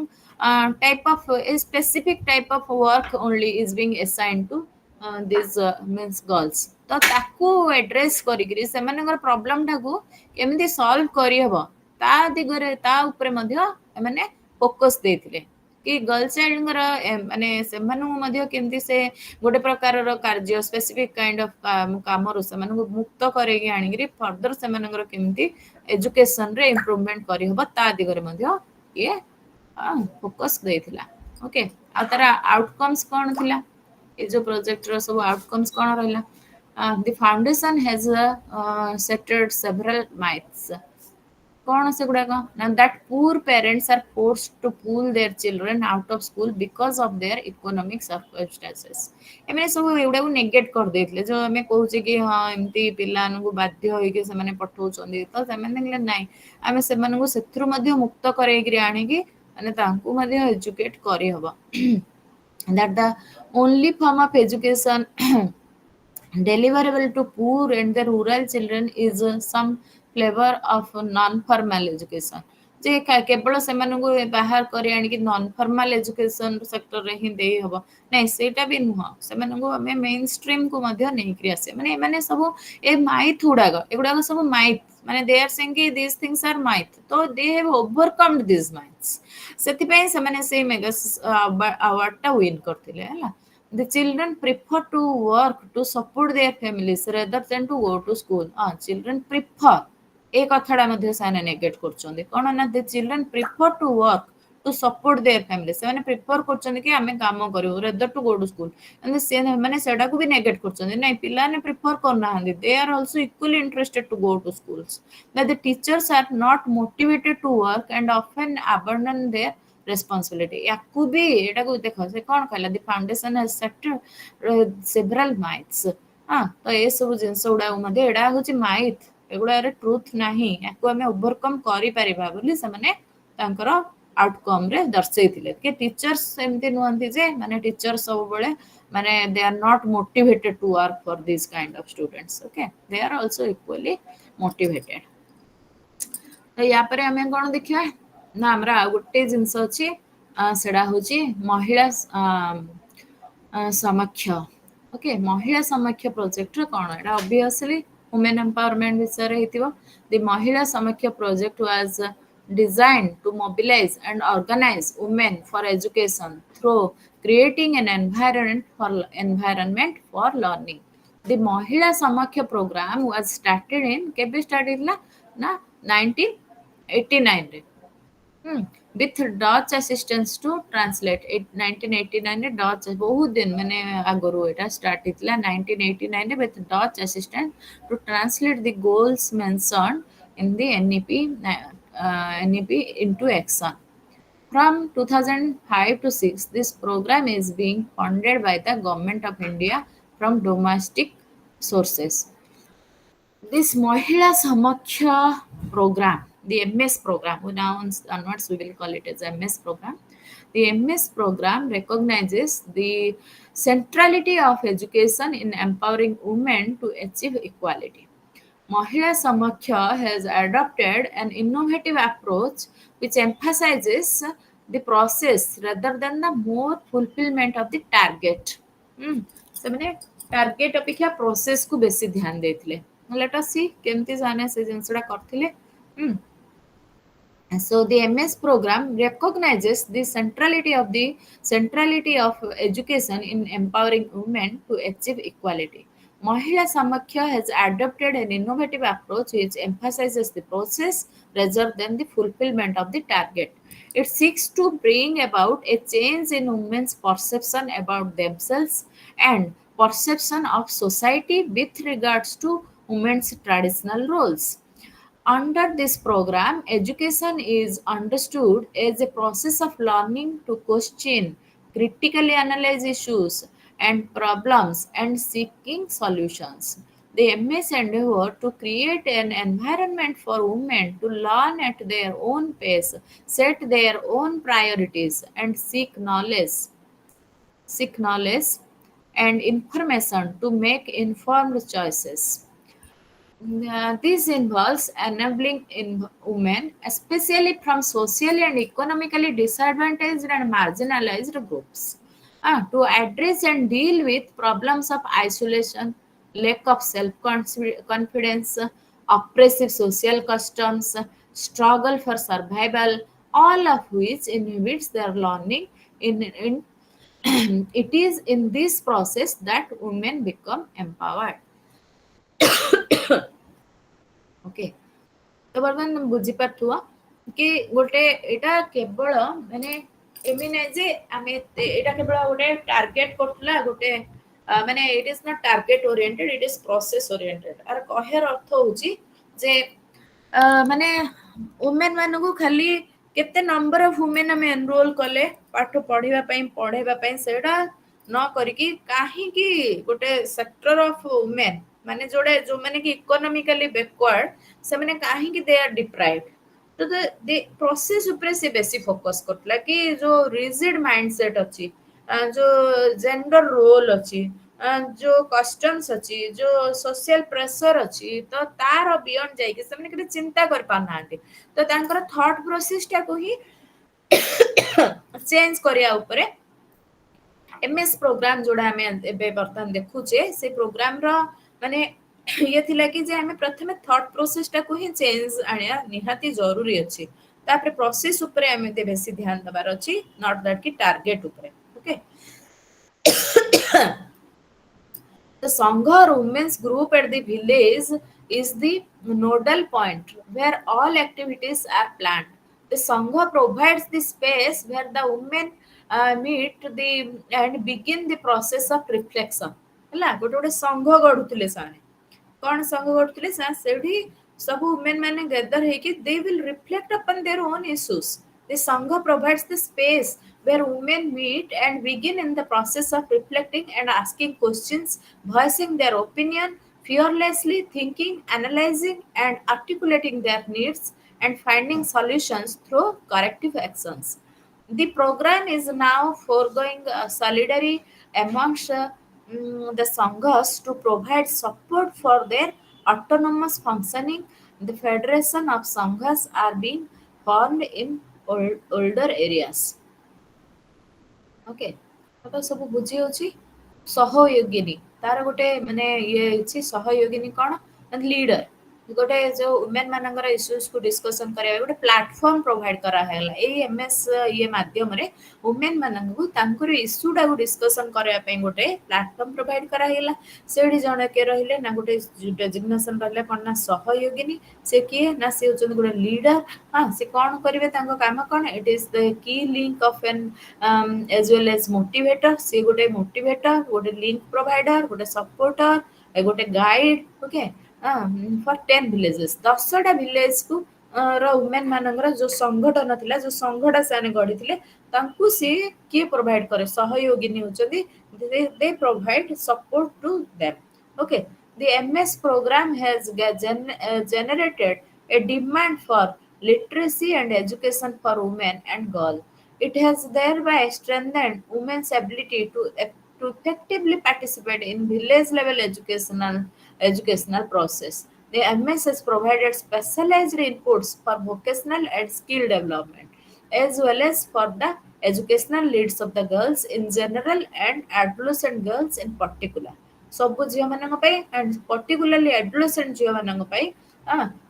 type of a specific type of work only is being assigned to these means girls. ତ ତାକୁ ଆଡ୍ରେସ୍ କରିକିରି ସେମାନଙ୍କର ପ୍ରୋବ୍ଲେମଟାକୁ କେମିତି ସଲ୍ଭ କରିହେବ ତା ଦିଗରେ ତା ଉପରେ ମଧ୍ୟ ଏମାନେ ଫୋକସ୍ ଦେଇଥିଲେ କି गर्ल चाइल्डଙ୍କର ମାନେ ସେମାନଙ୍କୁ ମଧ୍ୟ କେମିତି ସେ ଗୋଟେ ପ୍ରକାରର କାର୍ଯ୍ୟ ସ୍ପେସିଫିକ୍ କାଇଣ୍ଡ ଅଫ୍ କାମରୁ ସେମାନଙ୍କୁ ମୁକ୍ତ କରେଇକି ଆଣିକିରି ଫର୍ଦର ସେମାନଙ୍କର କେମିତି ଏଜୁକେସନରେ ଇମ୍ପ୍ରୁଭମେଣ୍ଟ କରିହେବ ତା ଦିଗରେ ମଧ୍ୟ ଇଏ ଫୋକସ୍ ଦେଇଥିଲା. ଓକେ, ଆଉ ତାର ଆଉଟକମ୍ସ କ'ଣ ଥିଲା ଏ ଯୋଉ ପ୍ରୋଜେକ୍ଟର ସବୁ ଆଉଟକମ୍ସ କ'ଣ ରହିଲା? The foundation has settled several myths. କ'ଣ ସେଗୁଡାକ ନା that poor parents are forced to pull their children out of school because of their economic circumstances. ଏମାନେ ସବୁ ଏଗୁଡାକୁ ନେଗେଟ୍ କରିଦେଇଥିଲେ. ଯୋଉ ଆମେ କହୁଛେ କି ହଁ ଏମିତି ପିଲାମାନଙ୍କୁ ବାଧ୍ୟ ହୋଇକି ସେମାନେ ପଠଉଛନ୍ତି ତ ସେମାନେ କହିଲେ ନାଇଁ ଆମେ ସେମାନଙ୍କୁ ସେଥିରୁ ମଧ୍ୟ ମୁକ୍ତ କରେଇକିରି ଆଣିକି ମାନେ ତାଙ୍କୁ ମଧ୍ୟ ଏଜୁକେଟ୍ କରିହବ. that the only form of education deliverable to poor and the rural children is some flavor of non-formal education. ଯେ କେବଳ ସେମାନଙ୍କୁ ବାହାର କରି ଆଣିକି ନନ୍ ଫର୍ମାଲ ଏଜୁକେସନ ସେକ୍ଟରରେ ହିଁ ଦେଇ ହବ ନାଇଁ ସେଇଟା ବି ନୁହଁ. ସେମାନଙ୍କୁ ଆମେ ମେନ୍ ଷ୍ଟ୍ରିମ୍କୁ ମଧ୍ୟ ନେଇକରି ଆସିବା. ମାନେ ଏମାନେ ସବୁ ଏ ମାଇଥ୍ ଏଗୁଡାକ ସବୁ ମାଇଥ୍ ମାନେ ଦେ ଆର୍ ସେଇଙ୍ଗ କି ଦିସ୍ ଥିଙ୍ଗସ୍ ଆର୍ ମାଇଥ୍. ତ ଦେ ହାଭ୍ ଓଭରକମ୍ଡ ଦିସ୍ ମାଇଥ୍ସ. ସେଥିପାଇଁ ସେମାନେ ସେଇ ମେଗାସ୍ ଆୱାର୍ଡଟା ୱିନ୍ କରିଥିଲେ ହେଲା. The children prefer to work to support their families rather than to go to school. Children prefer ଏ କଥାଟା ମଧ୍ୟ ସେମାନେ ନେଗେଟ୍ କରୁଛନ୍ତି. କ'ଣ ନା the children prefer to work to support their family. ସେମାନେ ପ୍ରିଫର କରୁଛନ୍ତି କି ଆମେ କାମ କରିବୁ rather to go to school. ସେମାନେ ସେଟାକୁ ବି ନେଗେଟ୍ କରୁଛନ୍ତି. ନାଇଁ ପିଲାମାନେ ପ୍ରିଫର କରୁନାହାନ୍ତି. They are also equally interested to go to schools. That the teachers are not motivated to work and often abandon their responsibility. ୟାକୁ ବି ଏଟାକୁ ଦେଖ ସେ କ'ଣ କହିଲା the foundation has set several myths. ତ ଏସବୁ ଜିନିଷ ଗୁଡାକ ମଧ୍ୟ ଏଇଟା ହଉଛି ମାଇଥ୍. ଏଗୁଡାରେ ଟ୍ରୁଥ ନାହିଁ. ୟାକୁ ଆମେ ଓଭରକମ୍ କରିପାରିବା ବୋଲି ସେମାନେ ତାଙ୍କର ଆଉଟକମ୍ରେ ଦର୍ଶେଇଥିଲେ କି ଟିଚର୍ସ ଏମିତି ନୁହନ୍ତି ଯେ ମାନେ ଟିଚର ସବୁବେଳେ ମାନେ they are not motivated to work for this kind of students. Okay, they are also equally motivated. ତ ୟା ପରେ ଆମେ କ'ଣ ଦେଖିବା ନା ଆମର ଆଉ ଗୋଟେ ଜିନିଷ ଅଛି ସେଟା ହଉଛି ମହିଳା ସମକ୍ଷ. ଓକେ, ମହିଳା ସମକ୍ଷ ପ୍ରୋଜେକ୍ଟର କ'ଣ ଏଇଟା ଅବଭିୟସଲି women empowerment ବିଷୟରେ ହେଇଥିବ. The ମହିଳା ସମକ୍ଷ project was designed to mobilize and organize women for education through creating an environment for learning. The ମହିଳା ସମକ୍ଷ program was started in କେବେ ଷ୍ଟାର୍ଟ ହେଇଥିଲା ନା 1989 ରେ. with Dutch assistance to translate. 1989 रे Dutch बहुत दिन मैंने आगरू एटा start हितला 1989 with Dutch assistance to translate the goals mentioned in the NEP into action. From 2005 to 6, this program is being funded by the Government of India from domestic sources. This Mahila Samakhya program, the MS program, now onwards we will call it as MS program. The MS program recognizes the centrality of education in empowering women to achieve equality. Mahila Samakhya has adopted an innovative approach which emphasizes the process rather than the more fulfillment of the target. ସେମାନେ itaर्गेट अपेक्षा process को बेसी ध्यान देथिले. Let us see केमती जाने से जिनसड़ा करथिले. So the MS program recognizes the centrality of education in empowering women to achieve equality. Mahila Samakhya has adopted an innovative approach which emphasizes the process rather than the fulfillment of the target. It seeks to bring about a change in women's perception about themselves and perception of society with regards to women's traditional roles. Under this program, education is understood as a process of learning to question, critically analyze issues and problems, and seeking solutions. The MS endeavor to create an environment for women to learn at their own pace, set their own priorities, and seek knowledge and information to make informed choices. This involves enabling women, especially from socially and economically disadvantaged and marginalized groups, to address and deal with problems of isolation, lack of self-confidence, oppressive social customs, struggle for survival, all of which inhibits their learning. In it is in this process that women become empowered. Okay तो बर्तमान बुझी पार्थुवा कि गोटे एटा केवल माने Amy नै जे आमे एटा केवल गोटे टार्गेट करथला गोटे माने it is not target oriented it is process oriented आर कहर अर्थ होची जे माने वुमेन मानकु खाली केते नंबर ऑफ वुमेन हम एनरोल कले पाठ पढ़ेबा पई सेटा न करिकी काहे कि गोटे सेक्टर ऑफ वुमेन माने जोड़े जो माने कि इकोनॉमिकली बैकवर्ड से माने काहे कि दे आर डिप्राइव्ड तो दे प्रोसेस ऊपर से बेसी फोकस करतला कि जो रिजिड माइंडसेट अछि जो जेंडर रोल अछि जो कस्टम्स अछि जो सोशल प्रेशर अछि तो तार बियॉन्ड जाई कि से माने चिंता कर पानांती तो तांकर थॉट प्रोसेस टा को ही चेंज करिया ऊपर एमएस प्रोग्राम जोड़ा हमें एबे बर्तन देखुचे से प्रोग्राम रो माने ये थिला कि जे हमें प्रथमे थॉट प्रोसेस टा को ही चेंज आनिया निहाती जरूरी अछि तापर प्रोसेस ऊपर हमें ते बेसी ध्यान दबार अछि नॉट दैट कि टारगेट ऊपर okay The Sangha or women's group at the village is the nodal point where all activities are planned. The Sangha provides the space where the women meet and begin the process of reflection. ହେଲା ଗୋଟେ ଗୋଟେ ସଂଘ ଗଢୁଥିଲେ ସେମାନେ କଣ ସଂଘ ଗଢୁଥିଲେ ସେଠି ସବୁ women ମାନେ gather ହେଇକି they will reflect upon their own issues. The Sangha provides the space where women meet and begin in the process of reflecting and asking questions, voicing their opinion, fearlessly thinking, analyzing, and articulating their needs and finding solutions through corrective actions. The program is now foregoing solidarity amongst the Sanghas to provide support for their autonomous functioning. The Federation of Sanghas are being formed in older areas. Okay, तो सब बुझी होची सहयोगिनी तार गोटे माने ये अछि सहयोगिनी कोन leader गोटे जो वुमेन मानकर इश्यूज को डिस्कशन करिया गोटे प्लेटफॉर्म प्रोवाइड करा हैला ए एमएस ये माध्यम रे वुमेन मानकु तांकर इश्यू टा को डिस्कशन करिया पे गोटे प्लेटफॉर्म प्रोवाइड करा हैला सेडी जणे के रहिले ना गोटे डेजिग्नेशन रहले कोन ना सहयोगिनी से किए ना से होचन गोटे लीडर हां से कोन करिवे तांको काम कोन it is the key link of an as well as motivator से गोटे मोटिवेटर गोटे लिंक प्रोवाइडर गोटे सपोर्टर गोटे गाइड ओके फॉर 10 villages 10टा विलेज को वुमेन मानकर जो संगठन थिला जो संघटा से गढ़ी थिले तांकु से के प्रोवाइड करे सहयोगिनी होचंदी they provide support to them okay the MS programme has generated a demand for literacy and education for women and girls. It has thereby strengthened women's ability to effectively participate in village level educational process. The MS has provided specialized inputs for vocational and skill development, as well as for the educational needs of the girls in general and adolescent girls in particular. ସବୁ ଝିଅ ମାନଙ୍କ ପାଇଁ and particularly adolescent ଝିଅ ମାନଙ୍କ ପାଇଁ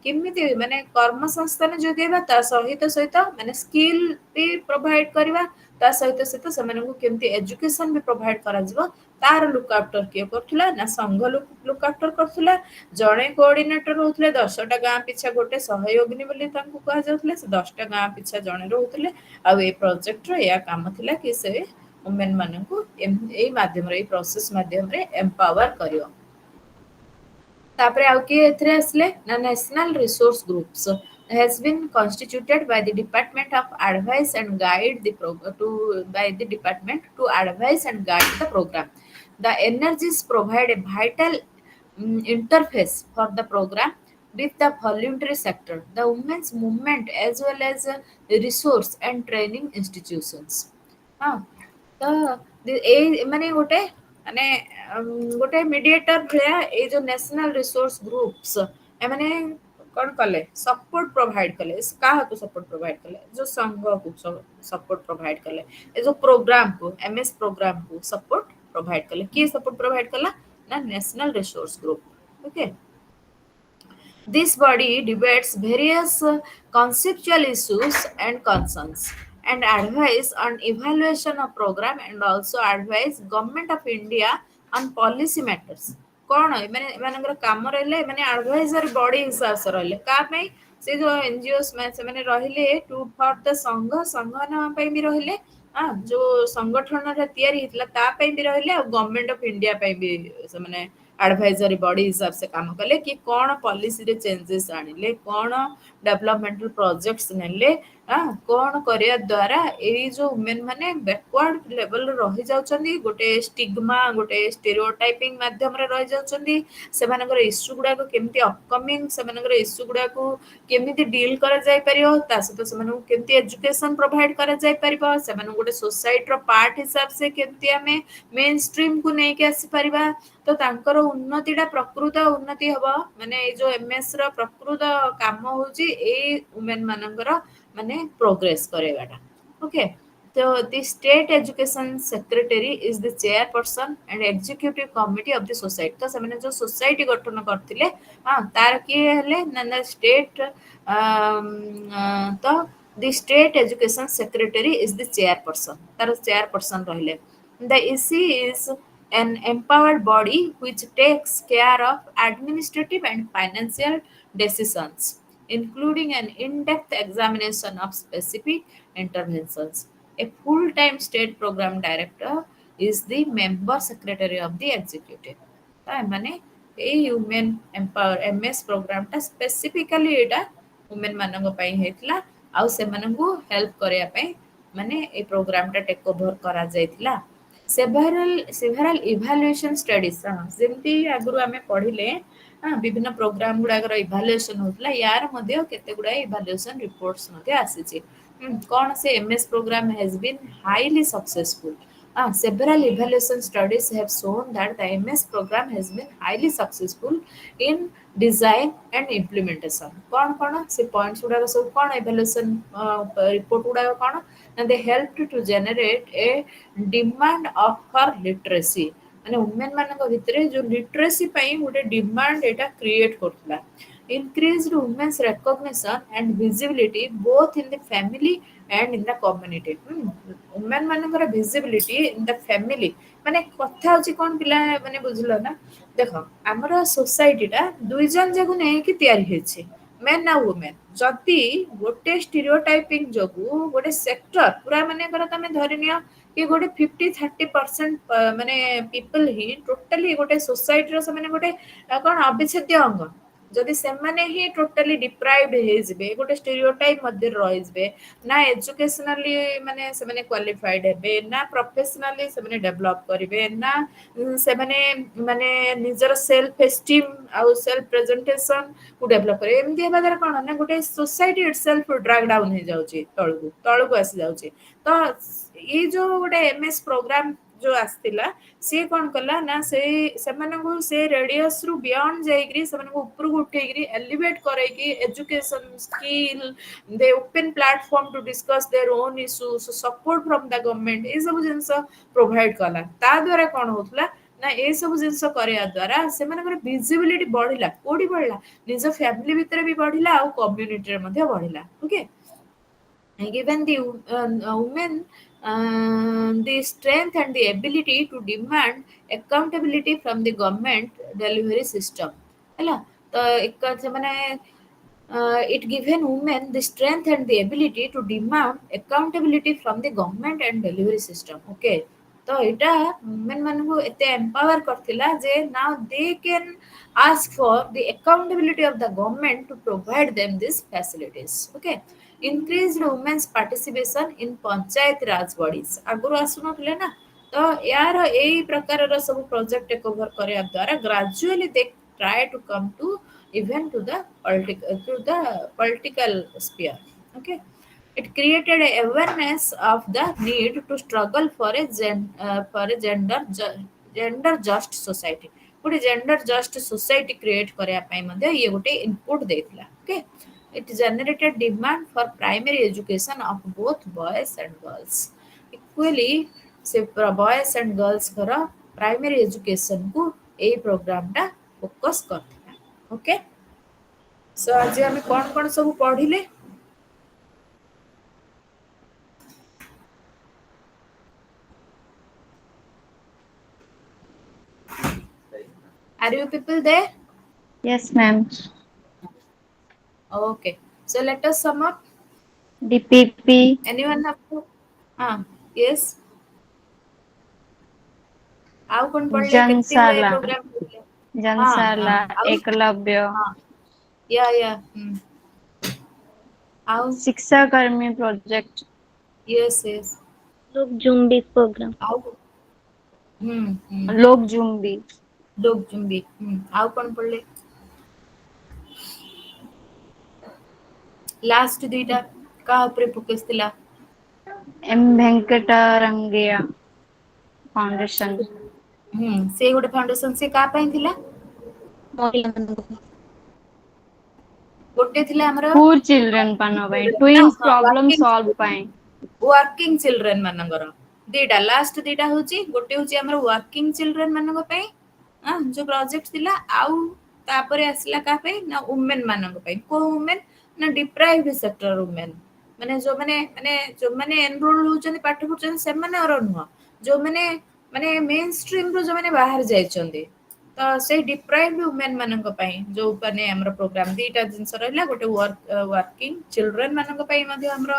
କେମିତି ମାନେ କର୍ମ ସଂସ୍ଥାନ ଯୋଗେଇବା ତା ସହିତ ସହିତ ମାନେ ସ୍କିଲ୍ ବି ପ୍ରୋଭାଇଡ କରିବା ତା ସହିତ ସହିତ ସେମାନଙ୍କୁ କେମିତି ଏଜୁକେସନ ବି ପ୍ରୋଭାଇଡ କରାଯିବ ତାର ଲୁକ୍ ଆଫ୍ଟର କିଏ କରୁଥିଲା ନା ସଂଘ ଲୁକ୍ ଆଫ୍ଟର କରୁଥିଲା ଜଣେ କୋଅର୍ଡିନେଟର ରହୁଥିଲେ 10ଟା ଗାଁ ପିଛା ଗୋଟେ ସହଯୋଗିନୀ ବୋଲି ତାଙ୍କୁ କୁହାଯାଉଥିଲା ସେ 10ଟା ଗାଁ ପିଛା ଜଣେ ରହୁଥିଲେ ଆଉ ଏ ପ୍ରୋଜେକ୍ଟର ଏହା କାମ ଥିଲା କି ସେ वुमेन मानकु एई माध्यम रे प्रोसेस माध्यम रे एम्पावर करियो तापरे आउ के एथरे असले ना national resource groups has been constituted by the department of advice and guide the program to by the department to advise and guide the program. The energies provide a vital interface for the program with the voluntary sector, the women's movement, as well as resource and training institutions. ତ ଏଇ ମାନେ ଗୋଟେ ମାନେ ଗୋଟେ mediator ଭଳିଆ ଏଇ ଯୋଉ national resource groups ଏମାନେ କଣ କଲେ ସପୋର୍ଟ ପ୍ରୋଭାଇଡ କଲେ କାହାକୁ ସପୋର୍ଟ ପ୍ରୋଭାଇଡ କଲେ ଯୋଉ ସଂଘକୁ ସପୋର୍ଟ ପ୍ରୋଭାଇଡ କଲେ ଏ ଯୋଉ ପ୍ରୋଗ୍ରାମକୁ ଏମଏସ୍ ପ୍ରୋଗ୍ରାମକୁ ସପୋର୍ଟ ପ୍ରୋଭାଇଡ କଲେ କିଏ ସପୋର୍ଟ ପ୍ରୋଭାଇଡ କଲା ନା national resource group okay This body debates various conceptual issues and concerns and advise on evaluation of program and also advise government of India on policy matters. कौन है मैंने एमानकर काम रहले माने एडवाइजर बॉडी हिसाब से रहले का पे से जो एनजीओस में से माने रहले टू फॉर द संघना पे भी रहले जो संगठन रे तयारी हितला ता पे भी रहले और गवर्नमेंट ऑफ इंडिया पे भी से माने एडवाइजरी बॉडी हिसाब से काम कले कि कौन पॉलिसी रे चेंजेस आनिले कौन डेवलपमेंटल प्रोजेक्ट्स नेले कौन करिया द्वारा ए जो वुमेन माने बैकवर्ड लेवल रे रहि जाउछंदी गोटे स्टिग्मा गोटे स्टेरियोटाइपिंग माध्यम रे रहि जाउछंदी सेमानकर इश्यू गुडा को केमती अपकमिंग सेमानकर इश्यू गुडा को केमिति डील करा जाय परियो ता सहित सेमानकु केमती एजुकेशन प्रोवाइड करा जाय परिबो सेमानकु गोटे सोसाइटी रो पार्ट हिसाब से केमती हमें मेन स्ट्रीम को नै के आसी परिबा तो तांकर उन्नतिटा प्रकृत उन्नति हबो माने ए जो एमएस रो प्रकृत काम होची ए वुमेन मानकर माने प्रोग्रेस करेगाटा ओके तो the state education secretary is the chairperson and executive committee of the society तो सेमाने जो सोसाइटी गठन करथिले तार की हेले ना स्टेट तो the state education secretary is the chairperson तार चेयरपर्सन रहले the EC is an empowered body which takes care of administrative and financial decisions, including an in-depth examination of specific interventions. A full-time state program director is the member secretary of the executive. तो माने a human empower MS program टा specifically एटा women मानक पई हेतला आ से मानकु help करया पई माने ए प्रोग्राम टा टेक ओवर करा जायतिला several evaluation studies जेमती आगु आमे पढिले विभिन्न प्रोग्राम गुडाकर इभालुएशन होतला यार मध्ये केते गुडा इभालुएशन रिपोर्ट्स मध्ये आसीची कोन से MS programme has been highly successful several evaluation studies have shown that the MS program has been highly successful in design and implementation. कौन से points गुडा सब कौन evaluation report गुडा कौन and they helped to generate a demand of for literacy. माने women मानक भितरे जो literacy पई गोटे demand Etah create करथला increased women's recognition and visibility both in the family and in the community. Women ମାନଙ୍କର visibility in the family ମାନେ କଥା ହଉଛି କଣ ପିଲା ମାନେ ବୁଝିଲ ନା ଦେଖ ଆମର ସୋସାଇଟିଟା ଦୁଇ ଜଣ ଯାକୁ ନେଇକି ତିଆରି ହେଇଛି ମେନ୍ ଆଉ ଓମେନ୍ ଯଦି ଗୋଟେ ସ୍ଟିରିଓଟାଇପିଂ ଯୋଗୁ ଗୋଟେ ସେକ୍ଟର ପୁରା ମାନେକର ତମେ ଧରିନିଅ କି ଗୋଟେ 50-30% ମାନେ ପିପଲ ହିଁ ଟୋଟାଲି ଗୋଟେ ସୋସାଇଟିର ସେମାନେ ଗୋଟେ କଣ ଅବିଚ୍ଛେଦ୍ୟ ଅଙ୍ଗ ଯଦି ସେମାନେ ହିଁ ଟୋଟାଲି ଡିପ୍ରାଇଭଡ ହେଇଯିବେ ଗୋଟେ ଷ୍ଟେରିଓଟାଇପ ମଧ୍ୟରେ ରହିଯିବେ ନା ଏଜୁକେସନାଲି ମାନେ ସେମାନେ କ୍ୱାଲିଫାଇଡ ହେବେ ନା ପ୍ରଫେସନାଲି ସେମାନେ ଡେଭଲପ କରିବେ ନା ସେମାନେ ମାନେ ନିଜର ସେଲ୍ଫ ଏଷ୍ଟିମ ଆଉ ସେଲ୍ଫ ପ୍ରେଜେଣ୍ଟେସନ କୁ ଡେଭଲପ କରିବେ ଏମିତି ହେବା ଦ୍ୱାରା କଣ ନା ଗୋଟେ ସୋସାଇଟି ଇଟସେଲ୍ଫ ଡ୍ରାଗ ଡାଉନ ହେଇଯାଉଛି ତଳକୁ ଆସିଯାଉଛି ତ ଏଇ ଯୋଉ ଗୋଟେ ଏମଏସ୍ ପ୍ରୋଗ୍ରାମ ଯୋଉ ଆସିଥିଲା ସିଏ କଣ କଲା ନା ସେମାନଙ୍କୁ ସେ ରେଡିୟସ ରୁ ବିୟଣ୍ଡ ଯାଇକିରି ସେମାନଙ୍କୁ ଉପରକୁ ଉଠେଇକିରି ଏଲିଭେଟ କରେଇକି ଏଜୁକେସନ ସ୍କିଲ ଦେ open platform to discuss their own issues support from the government ए सब जिनस प्रोवाइड कला ता द्वारा कौन होतला ना ए सब जिनस କରିବା ଦ୍ୱାରା ସେମାନଙ୍କର ଭିଜିबिଲିଟି ବଢିଲା କୋଉଠି ବଢିଲା ନିଜ ଫ୍ୟାମିଲି ଭିତରେ ବି ବଢିଲା ଆଉ କମ୍ୟୁନିଟିରେ ମଧ୍ୟ ବଢିଲା okay given the women the strength and the ability to demand accountability from the government delivery system ହେଲା ତ ଏକ ସେମାନେ it given women the strength and the ability to demand accountability from the government and delivery system okay ତ ଏଇଟା women ମାନଙ୍କୁ ଏତେ empower କରିଥିଲା ଯେ now they can ask for the accountability of the government to provide them these facilities okay increased women's participation in panchayat Raj bodies ଆଗରୁ ଆସୁନଥିଲେ ନା ତ ୟାର ଏଇ ପ୍ରକାରର ସବୁ ପ୍ରୋଜେକ୍ଟ ଟେକ୍ ଓଭର କରିବା ଦ୍ୱାରା gradually they try to come to even to the political sphere okay it created a awareness of the need to struggle for a gender just society ଗୋଟେ gender just society create କରିବା ପାଇଁ ମଧ୍ୟ ଇଏ ଗୋଟେ input ଦେଇଥିଲା okay it generated demand for primary education of both boys and girls equally ସେ boys and girls ଙ୍କର primary education କୁ ଏଇ ପ୍ରୋଗ୍ରାମ ଟା ଫୋକସ୍ କରିଥିଲା ଓକେ ସो ଆଜି ଆମେ କଣ ସବୁ ପଢିଲେ Are you people there? Yes, ma'am. Okay. So let us sum up. DPP, Anyone have to? Yes. ଆଉ କଣ ପଢିଲେ କେତେ ଗୁଡେ Jansala, ପ୍ରୋଗ୍ରାମ ପଢିଲେ Jansala, ଆଉ Eklavya, या ଆଉ Shiksha Karmi project, yes लोग जुम्बी प्रोग्राम ଆଉ Lok Jumbi, लोग जुम्बी ଆଉ କଣ ପଢିଲେ ଲାଷ୍ଟ ଦୁଇଟା କାହା ଉପରେ ଫୋକସ୍ ଥିଲା M. Venkatarangeya Foundation, ସେ ଗୋଟେ ଫାଉଣ୍ଡେସନ ସେ କାହା ପାଇଁ ଥିଲା महिला ମାନଙ୍କୁ ପାଇଁ। ଗୋଟେ ଥିଲା ଆମର Poor children ମାନଙ୍କ ପାଇଁ, twins problem solve ପାଇଁ, ୱାର୍କିଂ ଚିଲଡ୍ରେନ୍ ମାନଙ୍କର ଦିଟା ଲାଷ୍ଟ ଦିଟା ହଉଛି ଗୋଟେ ହଉଛି ଆମର ୱାର୍କିଂ ଚିଲଡ୍ରେନ୍ ମାନଙ୍କ ପାଇଁ ଯୋଉ ପ୍ରୋଜେକ୍ଟ ଥିଲା ଆଉ ତାପରେ ଆସିଲା କାହା ପାଇଁ ନା ଓମେନ୍ ମାନଙ୍କ ପାଇଁ କୋଉ ଓମେନ୍ ନା ଡିପ୍ରାଇଭଡ ସେକ୍ଟର ଓମେନ୍ ଯୋଉମାନେ ଏନରୋଲ ହଉଛନ୍ତି ପାଠ ପଢୁଛନ୍ତି ସେମାନଙ୍କର ନୁହଁ ଯୋଉମାନେ ମାନେ ମେନ୍ ଷ୍ଟ୍ରିମ୍ ରୁ ଯୋଉମାନେ ବାହାରି ଯାଇଛନ୍ତି ତ ସେଇ ଡିପ୍ରାଇଭଡ ଓମେନ୍ ମାନଙ୍କ ପାଇଁ ଯୋଉ ମାନେ ଆମର ପ୍ରୋଗ୍ରାମ ଦିଟା ଜିନିଷ ରହିଲା ଗୋଟେ ୱାର୍କିଂ ଚିଲଡ୍ରେନ୍ ମାନଙ୍କ ପାଇଁ ମଧ୍ୟ ଆମର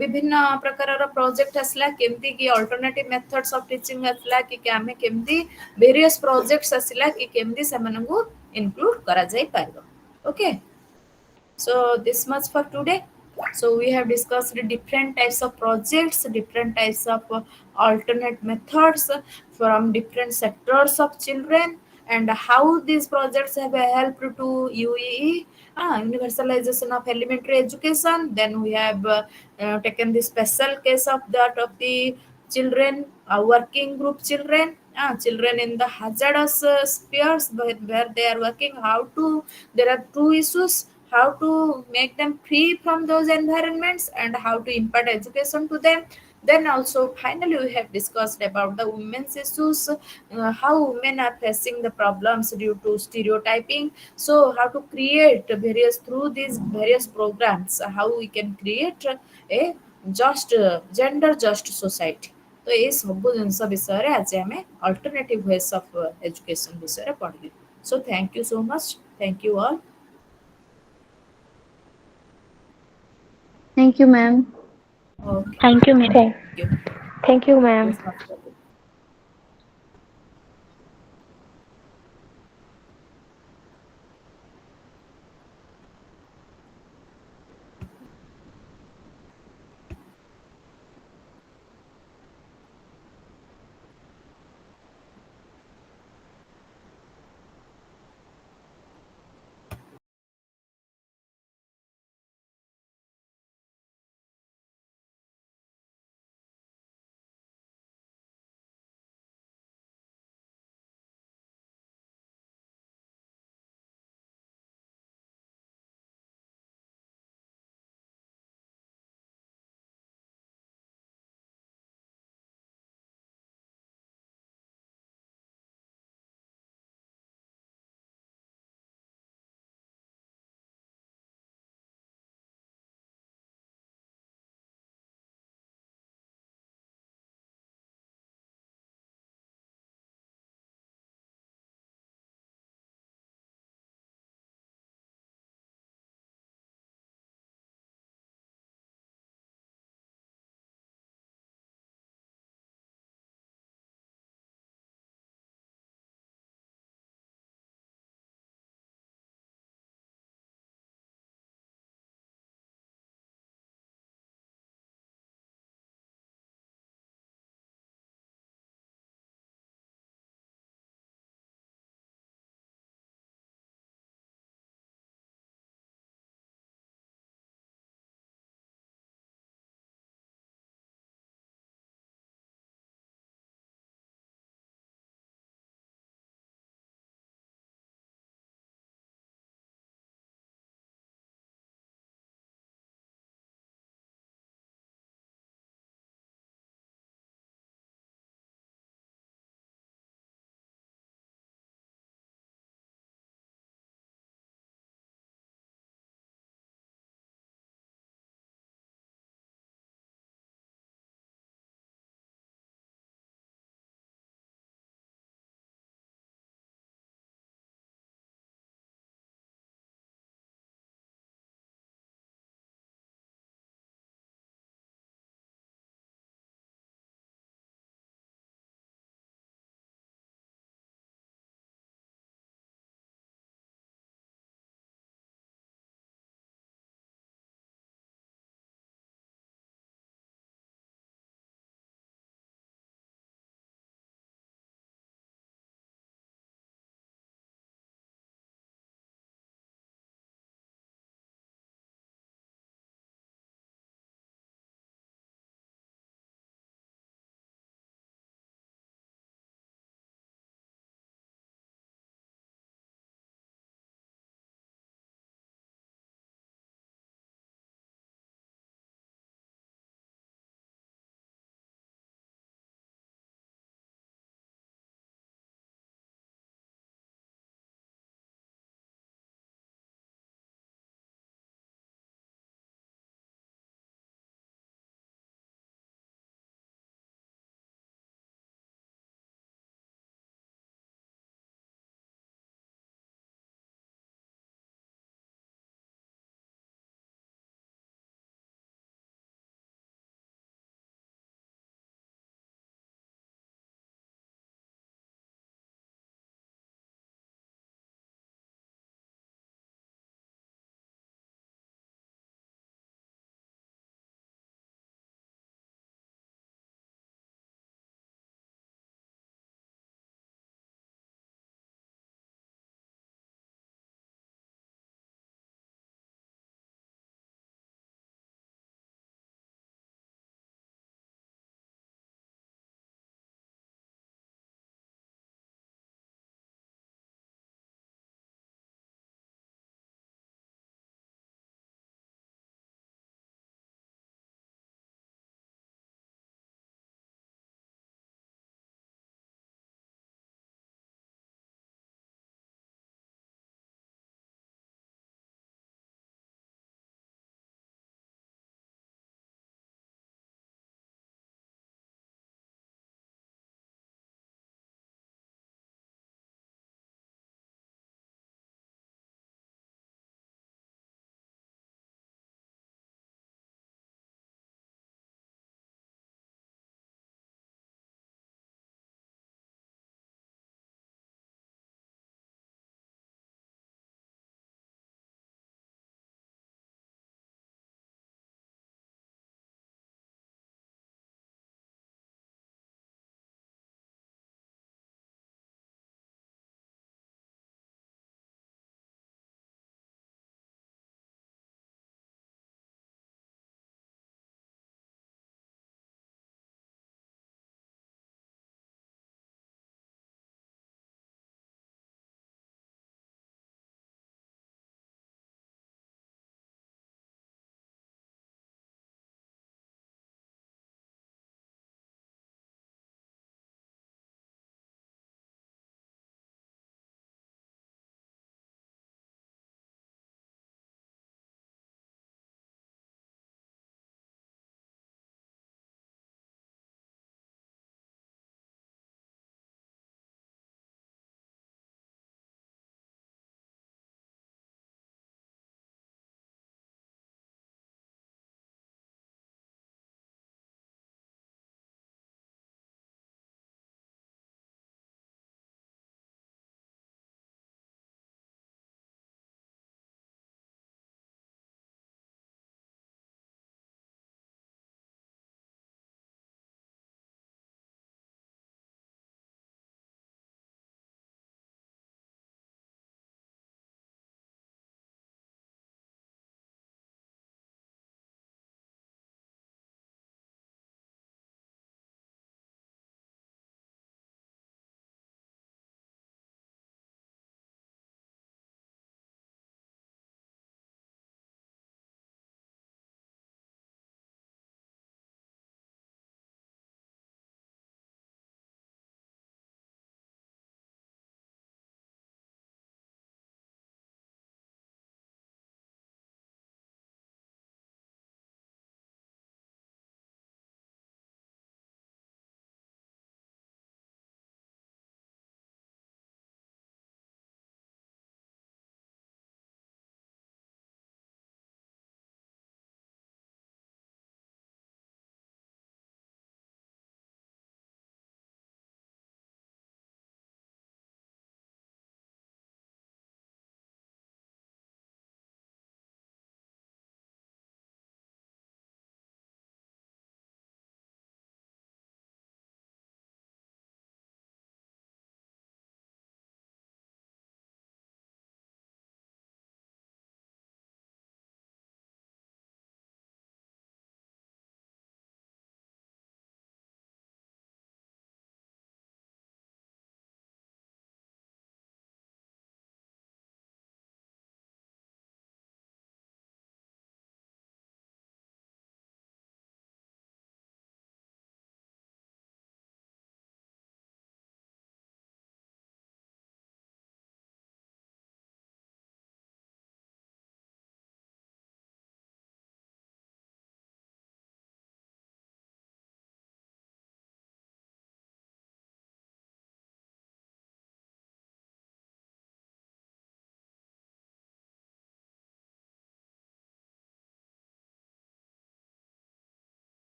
ବିଭିନ୍ନ ପ୍ରକାରର ପ୍ରୋଜେକ୍ଟ ଆସିଲା କେମିତି କି ଅଲ୍ଟରନେଟିଭ ମେଥଡ୍ସ ଅଫ ଟିଚିଂ ଆସିଲା କି ଆମେ କେମିତି ଭେରିୟସ୍ ପ୍ରୋଜେକ୍ଟସ୍ ଆସିଲା କି କେମିତି ସେମାନଙ୍କୁ ଇନକ୍ଲୁଡ କରାଯାଇ ପାରିବ okay so this much for today so we have discussed different types of projects different types of alternate methods from different sectors of children and how these projects have helped to UEE universalization of elementary education then we have taken the special case of that of the children working group children in the hazardous spheres where they are working how to there are two issues how to make them free from those environments and how to impart education to them Then also finally we have discussed about the women's issues, how women are facing the problems due to stereotyping. So how to create various through these various programs, how we can create a just gender just society. तो ये सब जिनस विषय आज आम alternative ways of education विषय पढ़ी. So thank you so much. Thank you all. Thank you, ma'am. Okay. Thank you, ma'am. Thank you. Thank you, ma'am. Yes,